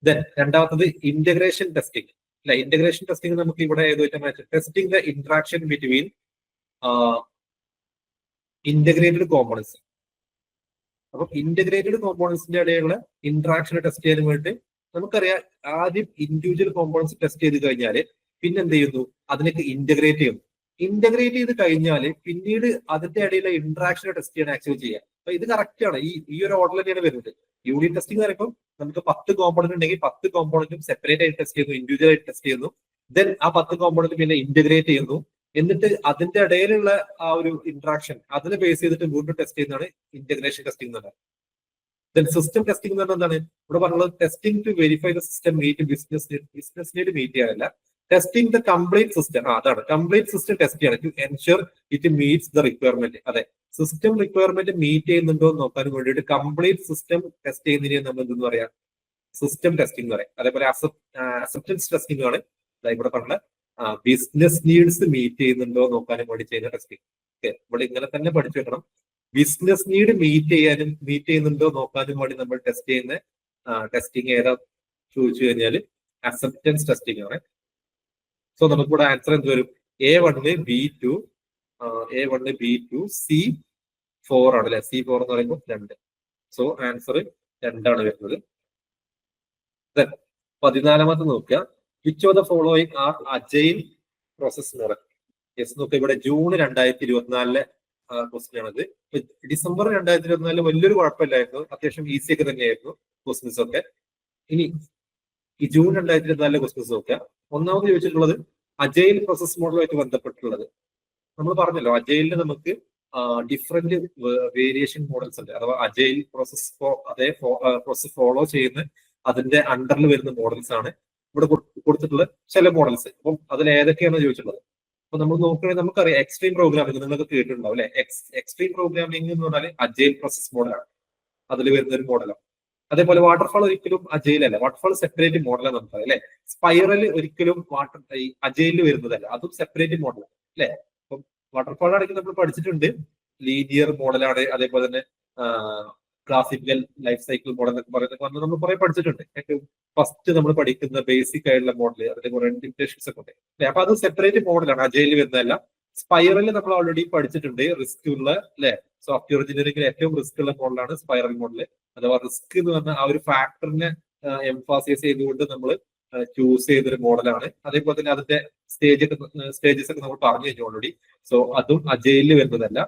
A: ദെൻ രണ്ടാമത്തത് ഇന്റഗ്രേഷൻ ടെസ്റ്റിംഗ് അല്ല. ഇന്റഗ്രേഷൻ ടെസ്റ്റിംഗ് നമുക്ക് ഇവിടെ ഏതുമായിട്ട് match, testing the interaction between integrated components. അപ്പൊ ഇന്റഗ്രേറ്റഡ് കോമ്പോണൻസിന്റെ ഇടയിലുള്ള ഇന്ററാക്ഷൻ ടെസ്റ്റ് ചെയ്യാൻ വേണ്ടി നമുക്കറിയാം ആദ്യം ഇൻഡിവിജ്വൽ കോമ്പോണൻസ് ടെസ്റ്റ് ചെയ്ത് കഴിഞ്ഞാൽ പിന്നെ എന്ത് ചെയ്യുന്നു, അതിനൊക്കെ ഇന്റഗ്രേറ്റ് ചെയ്യുന്നു. ഇന്റഗ്രേറ്റ് ചെയ്ത് കഴിഞ്ഞാൽ പിന്നീട് അതിന്റെ ഇടയിലെ ഇന്ററാക്ഷൻ ടെസ്റ്റ് ചെയ്യാൻ ആക്ച്വലി ചെയ്യാം. അപ്പൊ ഇത് കറക്റ്റ് ആണ്, ഈ ഒരു ഓർഡർ തന്നെയാണ് വരുന്നത്. യൂണിറ്റ് ടെസ്റ്റിംഗ് എന്ന് പറയുമ്പോൾ നമുക്ക് 10 കോമ്പോണന്റ് ഉണ്ടെങ്കിൽ 10 കോമ്പോണന്റും സെപ്പറേറ്റ് ആയിട്ട് ടെസ്റ്റ് ചെയ്യുന്നു, ഇൻഡിവിജ്വൽ ആയിട്ട് ടെസ്റ്റ് ചെയ്യുന്നു. ദെൻ ആ 10 കോമ്പോണന്റ് പിന്നെ ഇന്റഗ്രേറ്റ് ചെയ്യുന്നു. എന്നിട്ട് അതിന്റെ ഇടയിലുള്ള ആ ഒരു ഇന്ററാക്ഷൻ അതിനെ ബേസ് ചെയ്തിട്ട് വീണ്ടും ടെസ്റ്റ് ചെയ്യുന്നതാണ് ഇന്റഗ്രേഷൻ ടെസ്റ്റിംഗ് എന്ന് പറയുന്നത്. ദെൻ സിസ്റ്റം ടെസ്റ്റിംഗ് എന്ന് പറഞ്ഞാൽ എന്താണ് ഇവിടെ പറഞ്ഞത്? Testing to verify the system meet business need meet ചെയ്യാനല്ല, ടെസ്റ്റിംഗ് ദ കംപ്ലീറ്റ് സിസ്റ്റം. അതാണ് കംപ്ലീറ്റ് സിസ്റ്റം ടെസ്റ്റ് ചെയ്യണം, to ensure it meets the requirement. അതെ, സിസ്റ്റം റിക്വയർമെന്റ് മീറ്റ് ചെയ്യുന്നുണ്ടോ എന്ന് നോക്കാൻ വേണ്ടിയിട്ട് കംപ്ലീറ്റ് സിസ്റ്റം ടെസ്റ്റ് ചെയ്യുന്നതിന് നമ്മൾ എന്തെന്ന് പറയാം? സിസ്റ്റം ടെസ്റ്റിംഗ് എന്ന് പറയാം. അതേപോലെ അക്സെപ്റ്റൻസ് ടെസ്റ്റിംഗ് ആണ് ഇവിടെ പറഞ്ഞ ബിസിനസ് നീഡ്സ് മീറ്റ് ചെയ്യുന്നുണ്ടോ നോക്കാനും വേണ്ടി ചെയ്യുന്ന ടെസ്റ്റിംഗ്. ഓക്കെ, ഇവിടെ ഇങ്ങനെ തന്നെ പഠിച്ചു വെക്കണം. ബിസിനസ് നീഡ് മീറ്റ് ചെയ്യുന്നുണ്ടോ നോക്കാനും വേണ്ടി നമ്മൾ ടെസ്റ്റ് ചെയ്യുന്ന ടെസ്റ്റിംഗ് ഏതാ ചോദിച്ചു കഴിഞ്ഞാൽ അക്സെപ്റ്റൻസ് ടെസ്റ്റിംഗ് ആണ്. സോ നമുക്കിവിടെ ആൻസർ എന്ത് വരും? A1 B2 A1 B2 C4 ആണ് അല്ലെ. C4 എന്ന് പറയുമ്പോൾ 2. സോ ആൻസർ 2 ആണ് വരുന്നത്. 14 നോക്കുക. Which of the following are agile process model? Yes നോക്കുക, ഇവിടെ ജൂൺ 2024 ക്വസ്റ്റ്യൻ ആണത്. ഡിസംബർ 2024 വലിയൊരു കുഴപ്പമില്ലായിരുന്നു, അത്യാവശ്യം ഈസി ഒക്കെ തന്നെയായിരുന്നു ക്വസ്റ്റ്യൻസ് ഒക്കെ. ഇനി ഈ ജൂൺ 2024 ക്വസ്റ്റ്യൻസ് നോക്കുക. ഒന്നാമത് ചോദിച്ചിട്ടുള്ളത് അജൈൽ പ്രോസസ് മോഡലുമായിട്ട് ബന്ധപ്പെട്ടുള്ളത്. നമ്മൾ പറഞ്ഞല്ലോ അജൈലിന് നമുക്ക് ഡിഫറെന്റ് വേരിയേഷൻ മോഡൽസ് ഉണ്ട്, അഥവാ അജൈൽ പ്രോസസ് അതേ പ്രോസസ് ഫോളോ ചെയ്യുന്ന അതിന്റെ അണ്ടറിൽ വരുന്ന മോഡൽസ് ആണ് ഇവിടെ കൊടുത്തിട്ടുള്ള ചില മോഡൽസ്. അപ്പം അതിൽ ഏതൊക്കെയാണ് ചോദിച്ചിട്ടുള്ളത്? അപ്പൊ നമ്മൾ നോക്കുകയാണെങ്കിൽ നമുക്കറിയാം എക്സ്ട്രീം പ്രോഗ്രാമിംഗ് നിങ്ങൾക്ക് കേട്ടിട്ടുണ്ടാവും അല്ലെ. എക്സ്ട്രീം പ്രോഗ്രാമിംഗ് എന്ന് പറഞ്ഞാൽ അജൈൽ പ്രോസസ് മോഡലാണ്, അതിൽ വരുന്ന ഒരു മോഡലാണ്. അതേപോലെ വാട്ടർഫാൾ ഒരിക്കലും അജൈൽ അല്ല, വാട്ടർഫാൾ സെപ്പറേറ്റ് മോഡലാണ് നമുക്ക് അല്ലെ. സ്പൈറൽ ഒരിക്കലും അജൈലിൽ വരുന്നതല്ല, അതും സെപ്പറേറ്റ് മോഡലാണ് അല്ലെ. അപ്പം വാട്ടർഫാൾ ആണെങ്കിൽ നമ്മൾ പഠിച്ചിട്ടുണ്ട് ലീനിയർ മോഡലാണ്, അതേപോലെ തന്നെ ക്ലാസിക്കൽ ലൈഫ് സൈക്കിൾ മോഡൽ എന്നൊക്കെ പറയുന്നത് നമ്മൾ കുറെ പഠിച്ചിട്ടുണ്ട്. ഏറ്റവും ഫസ്റ്റ് നമ്മൾ പഠിക്കുന്ന ബേസിക് ആയിട്ടുള്ള മോഡൽ, അതിന്റെ കുറെ ലിമിറ്റേഷൻസ് ഒക്കെ ഉണ്ട് അല്ലെ. അപ്പൊ അത് സെപ്പറേറ്റ് മോഡലാണ്, അജൈലിൽ വരുന്നതല്ല. സ്പൈറൽ നമ്മൾ ഓൾറെഡി പഠിച്ചിട്ടുണ്ട്, റിസ്ക് ഉള്ള അല്ലെ. സോഫ്റ്റ്വെയർ എഞ്ചിനീയറിംഗിൽ ഏറ്റവും റിസ്ക് ഉള്ള മോഡലാണ് സ്പൈറൽ മോഡൽ. അഥവാ റിസ്ക് എന്ന് പറഞ്ഞാൽ ആ ഒരു ഫാക്ടറിനെ എംഫാസൈസ് ചെയ്തുകൊണ്ട് നമ്മൾ ചൂസ് ചെയ്തൊരു മോഡലാണ്. അതേപോലെ തന്നെ അതിന്റെ സ്റ്റേജസ് ഒക്കെ നമ്മൾ പറഞ്ഞു കഴിഞ്ഞു ഓൾറെഡി. സോ അതും അജൈലിൽ വരുന്നതല്ല.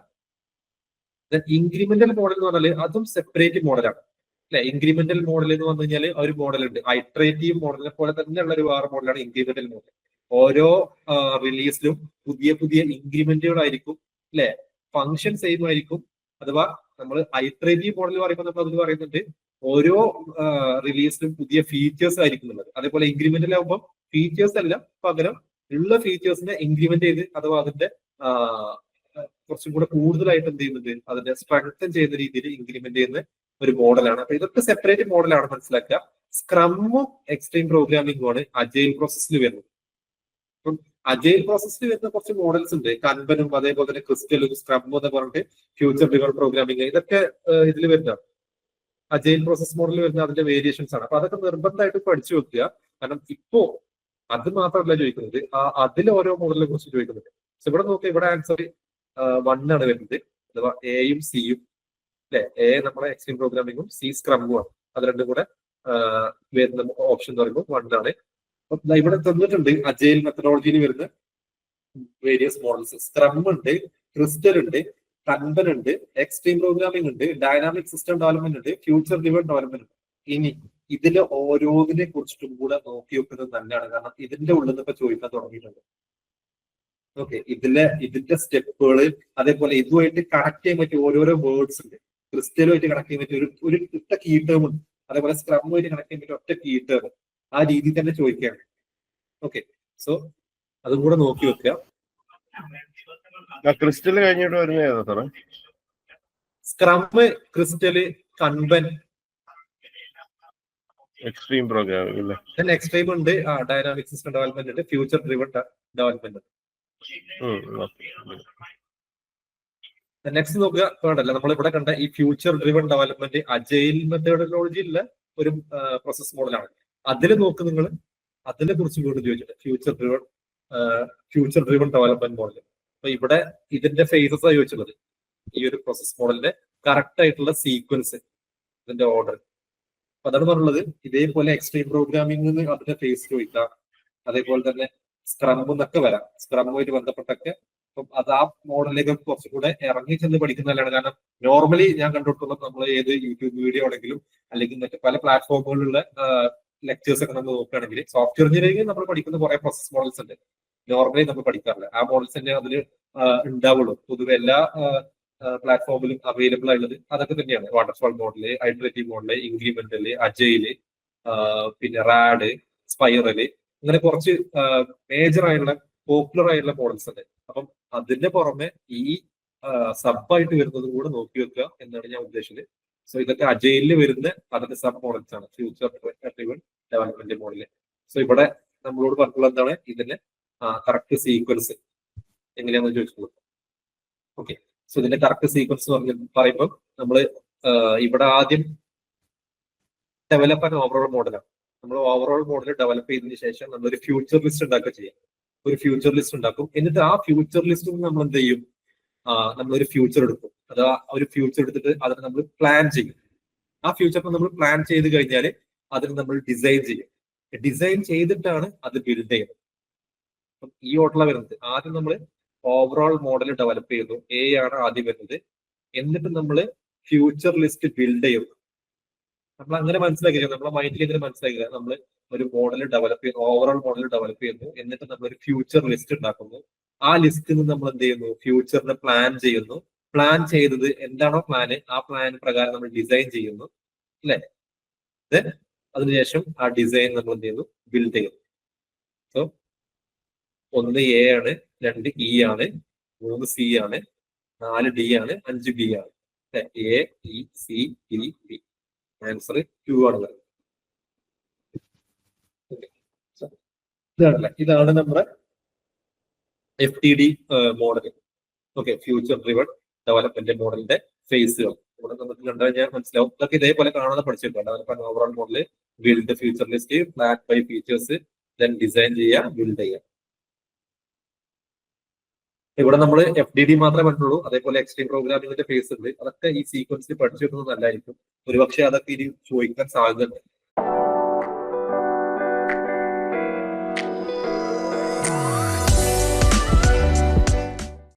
A: ഇൻക്രിമെന്റൽ മോഡൽ എന്ന് പറഞ്ഞാൽ അതും സെപ്പറേറ്റ് മോഡലാണ് അല്ലെ. ഇൻക്രിമെന്റൽ മോഡൽ എന്ന് പറഞ്ഞു കഴിഞ്ഞാൽ ഒരു മോഡൽ ഉണ്ട്, ഐട്രേറ്റീവ് മോഡലിനെ പോലെ തന്നെയുള്ള ഒരു വേറെ മോഡലാണ് ഇൻക്രിമെന്റൽ മോഡൽ. ഓരോ റിലീസിലും പുതിയ പുതിയ ഇൻക്രിമെന്റുകളായിരിക്കും അല്ലെ, ഫംഗ്ഷൻ സെയിം ആയിരിക്കും. അഥവാ നമ്മൾ ഐട്രേറ്റീവ് മോഡൽ പറയുമ്പോൾ നമ്മൾ അതിൽ പറയുന്നുണ്ട് ഓരോ റിലീസിലും പുതിയ ഫീച്ചേഴ്സ് ആയിരിക്കും എന്നുള്ളത്. അതേപോലെ ഇൻക്രിമെന്റൽ ആകുമ്പോൾ ഫീച്ചേഴ്സ് അല്ല, പകരം ഉള്ള ഫീച്ചേഴ്സിനെ ഇൻക്രിമെന്റ് ചെയ്ത് അഥവാ അതിന്റെ കുറച്ചും കൂടെ കൂടുതലായിട്ട് എന്ത് ചെയ്യുന്നുണ്ട്, അതിന്റെ സ്ട്രെങ്തൻ ചെയ്യുന്ന രീതിയിൽ ഇൻക്രിമെന്റ് ചെയ്യുന്ന ഒരു മോഡലാണ്. അപ്പൊ ഇതൊക്കെ സെപ്പറേറ്റ് മോഡലാണ് മനസ്സിലാക്കുക. സ്ക്രമ്മും എക്സ്ട്രീം പ്രോഗ്രാമിംഗും ആണ് അജൈൽ പ്രോസസ്സിൽ വരുന്നത്. അപ്പം അജൈൽ പ്രോസസ്സിൽ വരുന്ന കുറച്ച് മോഡൽസ് ഉണ്ട്, കൻബനും അതേപോലെ തന്നെ ക്രിസ്റ്റലും സ്ക്രമ്മും എന്ന് പറഞ്ഞിട്ട് ഫ്യൂച്ചർ ഡ്രിവൺ പ്രോഗ്രാമിംഗ്, ഇതൊക്കെ ഇതിൽ വരുന്നതാണ്. അജൈൽ പ്രോസസ് മോഡലിൽ വരുന്ന അതിന്റെ വേരിയേഷൻസ് ആണ്. അപ്പൊ അതൊക്കെ നിർബന്ധമായിട്ട് പഠിച്ചു വെക്കുക. കാരണം ഇപ്പോ അത് മാത്രമല്ല ചോദിക്കുന്നത്, അതിൽ ഓരോ മോഡലിനെ കുറിച്ച് ചോദിക്കുന്നുണ്ട്. ഇവിടെ നോക്കുക, ഇവിടെ ആൻസർ 1 ആണ് വരുന്നത്, അഥവാ എയും സിയും അല്ലെ. എ നമ്മളെ എക്സ്ട്രീം പ്രോഗ്രാമിംഗും സി സ്ക്രമ്മും ആണ്. അത് രണ്ടും കൂടെ വരുന്ന ഓപ്ഷൻ എന്ന് പറയുമ്പോൾ 1 ആണ്. അപ്പൊ ഇവിടെ തന്നിട്ടുണ്ട് അജൈൽ മെത്തഡോളജിയിൽ വരുന്ന വേരിയസ് മോഡൽസ്. സ്ക്രം ഉണ്ട്, ക്രിസ്റ്റൽ ഉണ്ട്, കൻബൻ ഉണ്ട്, എക്സ്ട്രീം പ്രോഗ്രാമിംഗ് ഉണ്ട്, ഡൈനാമിക് സിസ്റ്റം ഡെവലപ്മെന്റ് ഉണ്ട്, ഫ്യൂച്ചർ ഡ്രിവൺ ഡെവലപ്മെന്റ് ഉണ്ട്. ഇനി ഇതിലെ ഓരോന്നിനെ കുറിച്ചിട്ടും കൂടെ നോക്കി വെക്കുന്നത് നല്ലതാണ്, കാരണം ഇതിന്റെ ഉള്ളിൽ നിന്ന് ഇപ്പൊ ചോദിക്കാൻ തുടങ്ങിയിട്ടുണ്ട്. ഓക്കെ, ഇതിന്റെ സ്റ്റെപ്പുകൾ, അതേപോലെ ഇതുമായിട്ട് കണക്ട് ചെയ്യാൻ പറ്റിയ ഓരോരോ വേർഡ്സ് ഉണ്ട്. ക്രിസ്റ്റലുമായിട്ട് കണക്ട് ചെയ്യാൻ പറ്റിയ ഒരു ഒറ്റ കീ ടേം ഉണ്ട്, അതേപോലെ സ്ക്രമ്മുമായിട്ട് കണക്ട് ചെയ്യാൻ പറ്റിയ ഒറ്റ കീ ടേം. ആ രീതിയിൽ തന്നെ ചോദിക്കുകയാണ്. ഓക്കെ, സോ അതും കൂടെ നോക്കി വെക്കുക.
B: ക്രിസ്റ്റൽ കഴിഞ്ഞിട്ട് വരുന്ന ഏതാ സാറേ?
A: സ്ക്രം, ക്രിസ്റ്റല്, കൺബൻ,
B: എക്സ്ട്രീം പ്രോഗ്രാമിംഗ് ഇല്ല.
A: എക്സ്ട്രീം ഉണ്ട്, ഡൈനാമിക് സിസ്റ്റം ഡെവലപ്മെന്റ് ഉണ്ട്, ഫ്യൂച്ചർ ഡ്രിവൺ ഡെവലപ്മെന്റ് ഉണ്ട്. നെക്സ്റ്റ് നോക്കുക, വേണ്ടല്ല നമ്മൾ ഇവിടെ കണ്ട ഈ ഫ്യൂച്ചർ ഡ്രിവൺ ഡെവലപ്മെന്റ് അജൈൽ മെത്തഡോളജിയിലുള്ള ഒരു പ്രോസസ് മോഡലാണ്. അതിൽ നോക്ക് നിങ്ങൾ, അതിനെ കുറിച്ച് വീണ്ടും ചോദിച്ചിട്ട് ഫ്യൂച്ചർ ഡ്രിവൺ ഡെവലപ്മെന്റ് മോഡൽ. അപ്പൊ ഇവിടെ ഇതിന്റെ ഫേസസ് ആണ് ചോദിച്ചുള്ളത്. ഈ ഒരു പ്രോസസ് മോഡലിന്റെ കറക്റ്റ് ആയിട്ടുള്ള സീക്വൻസ്, ഇതിന്റെ ഓർഡർ അപ്പൊ അതാണ് പറഞ്ഞുള്ളത്. ഇതേപോലെ എക്സ്ട്രീം പ്രോഗ്രാമിംഗ് അതിന്റെ ഫേസ് ചോദിക്കാം. അതേപോലെ തന്നെ സ്ക്രം എന്നൊക്കെ വരാം. സ്ക്രമ്മുമായിട്ട് ബന്ധപ്പെട്ടൊക്കെ അപ്പം അത് ആ മോഡലിലേക്ക് കുറച്ചും കൂടെ ഇറങ്ങി ചെന്ന് പഠിക്കുന്ന നല്ലതാണ്. കാരണം നോർമലി ഞാൻ കണ്ടിട്ടുള്ളത് നമ്മൾ ഏത് യൂട്യൂബ് വീഡിയോ ആണെങ്കിലും അല്ലെങ്കിൽ മറ്റു പല പ്ലാറ്റ്ഫോമുകളിലുള്ള ലെക്ചേഴ്സ് ഒക്കെ നമ്മൾ നോക്കുകയാണെങ്കിൽ സോഫ്റ്റ്വെയർ എഞ്ചിനീയറിംഗ് നമ്മൾ പഠിക്കുന്ന കുറെ പ്രോസസ് മോഡൽസ് ഉണ്ട്. നോർമലി നമ്മൾ പഠിക്കാറില്ല. ആ മോഡൽസ് തന്നെ അതിൽ ഉണ്ടാവുള്ളൂ. പൊതുവെ എല്ലാ പ്ലാറ്റ്ഫോമിലും അവൈലബിൾ ആയുള്ളത് അതൊക്കെ തന്നെയാണ്. വാട്ടർഫാൾ മോഡല്, ഐട്രേറ്റീവ് മോഡല്, ഇൻക്രിമെന്റല്, അജയില്, പിന്നെ റാഡ്, സ്പൈറല്, അങ്ങനെ കുറച്ച് മേജർ ആയിട്ടുള്ള പോപ്പുലർ ആയിട്ടുള്ള മോഡൽസ് ഉണ്ട്. അപ്പം അതിന്റെ പുറമെ ഈ സബായിട്ട് വരുന്നതും കൂടെ നോക്കി വെക്കുക എന്നാണ് ഞാൻ ഉദ്ദേശിച്ചത്. സോ ഇതൊക്കെ അജയിലിൽ വരുന്ന അതിന്റെ സബ് മോഡൽസ് ആണ്, future driven development model. So ഇവിടെ നമ്മളോട് പറഞ്ഞുള്ള എന്താണ് ഇതിന്റെ കറക്റ്റ് സീക്വൻസ് എങ്ങനെയാണെന്ന് ചോദിച്ചുള്ളൂ. ഓക്കെ, സോ ഇതിന്റെ കറക്റ്റ് സീക്വൻസ് പറയുമ്പോൾ നമ്മൾ ഇവിടെ ആദ്യം ഡെവലപ്പ് ആൻഡ് ഓവറോൾ മോഡലാണ്. നമ്മൾ ഓവറോൾ മോഡൽ ഡെവലപ്പ് ചെയ്തതിനു ശേഷം നമ്മളൊരു ഫ്യൂച്ചർ ലിസ്റ്റ് ഉണ്ടാക്കുക ചെയ്യാം. ഒരു ഫ്യൂച്ചർ ലിസ്റ്റ് ഉണ്ടാക്കും. എന്നിട്ട് ആ ഫ്യൂച്ചർ ലിസ്റ്റിൽ നമ്മൾ എന്ത് ചെയ്യും, നമ്മളൊരു ഫ്യൂച്ചർ എടുക്കും. അത് ആ ഒരു ഫ്യൂച്ചർ എടുത്തിട്ട് അതിന് നമ്മൾ പ്ലാൻ ചെയ്യും. ആ ഫ്യൂച്ചർ നമ്മൾ പ്ലാൻ ചെയ്ത് കഴിഞ്ഞാൽ അതിന് നമ്മൾ ഡിസൈൻ ചെയ്യും. ഡിസൈൻ ചെയ്തിട്ടാണ് അത് ബിൽഡ് ചെയ്യുന്നത്. അപ്പം ഈ ഓർഡറിൽ വരുന്നത് ആദ്യം നമ്മൾ ഓവറോൾ മോഡൽ ഡെവലപ്പ് ചെയ്യുന്നു. എ ആണ് ആദ്യം വരുന്നത്. എന്നിട്ട് നമ്മൾ ഫ്യൂച്ചർ ലിസ്റ്റ് ബിൽഡ് ചെയ്യുന്നു. നമ്മൾ അങ്ങനെ മനസ്സിലാക്കില്ല, നമ്മളെ മൈൻഡിൽ ഇങ്ങനെ മനസ്സിലാക്കില്ല. നമ്മൾ ഒരു മോഡൽ ഡെവലപ്പ് ചെയ്യുന്നു, ഓവറോൾ മോഡൽ ഡെവലപ്പ് ചെയ്യുന്നു. എന്നിട്ട് നമ്മൾ ഒരു ഫ്യൂച്ചർ ലിസ്റ്റ് ഉണ്ടാക്കുന്നു. ആ ലിസ്റ്റിൽ നിന്ന് നമ്മൾ എന്ത് ചെയ്യുന്നു, ഫ്യൂച്ചറിനെ പ്ലാൻ ചെയ്യുന്നു. പ്ലാൻ ചെയ്തത് എന്താണോ പ്ലാന്, ആ പ്ലാൻ പ്രകാരം നമ്മൾ ഡിസൈൻ ചെയ്യുന്നു, അല്ലെ? അതിനുശേഷം ആ ഡിസൈൻ നമ്മൾ എന്ത് ചെയ്യുന്നു, ബിൽഡ് ചെയ്യുന്നു. സോ 1 എ ആണ്, 2 ഇ ആണ്, 3 സി ആണ്, 4 ഡി ആണ്, 5 ബി ആണ്. A, E, C, D, B. Answer 2 ആണ് വരുന്നത്. ഇതാണല്ലേ, ഇതാണ് നമ്മുടെ FTD model. Okay, future driven development മോഡലിന്റെ ഫേസുകൾ ഇവിടെ നമുക്ക് കണ്ടു കഴിഞ്ഞാൽ മനസ്സിലാവും. ഇതൊക്കെ ഇതേപോലെ കാണാതെ പഠിച്ചിട്ടുണ്ട്. Development overall model, build future list, plan by features, then design ചെയ്യുക, ബിൽഡ് ചെയ്യുക. ഇവിടെ നമ്മൾ FDD മാത്രമേ പറഞ്ഞുള്ളൂ. അതേപോലെ എക്സ്ട്രീം പ്രോഗ്രാമിംഗിന്റെ ഫേസ് ഉണ്ട്. അതൊക്കെ ഈ സീക്വൻസിൽ പഠിച്ചു വെക്കുന്നത് നല്ലതായിരിക്കും. ഒരുപക്ഷെ അതൊക്കെ ഇനി ചോദിക്കാൻ സാധ്യതയുണ്ട്.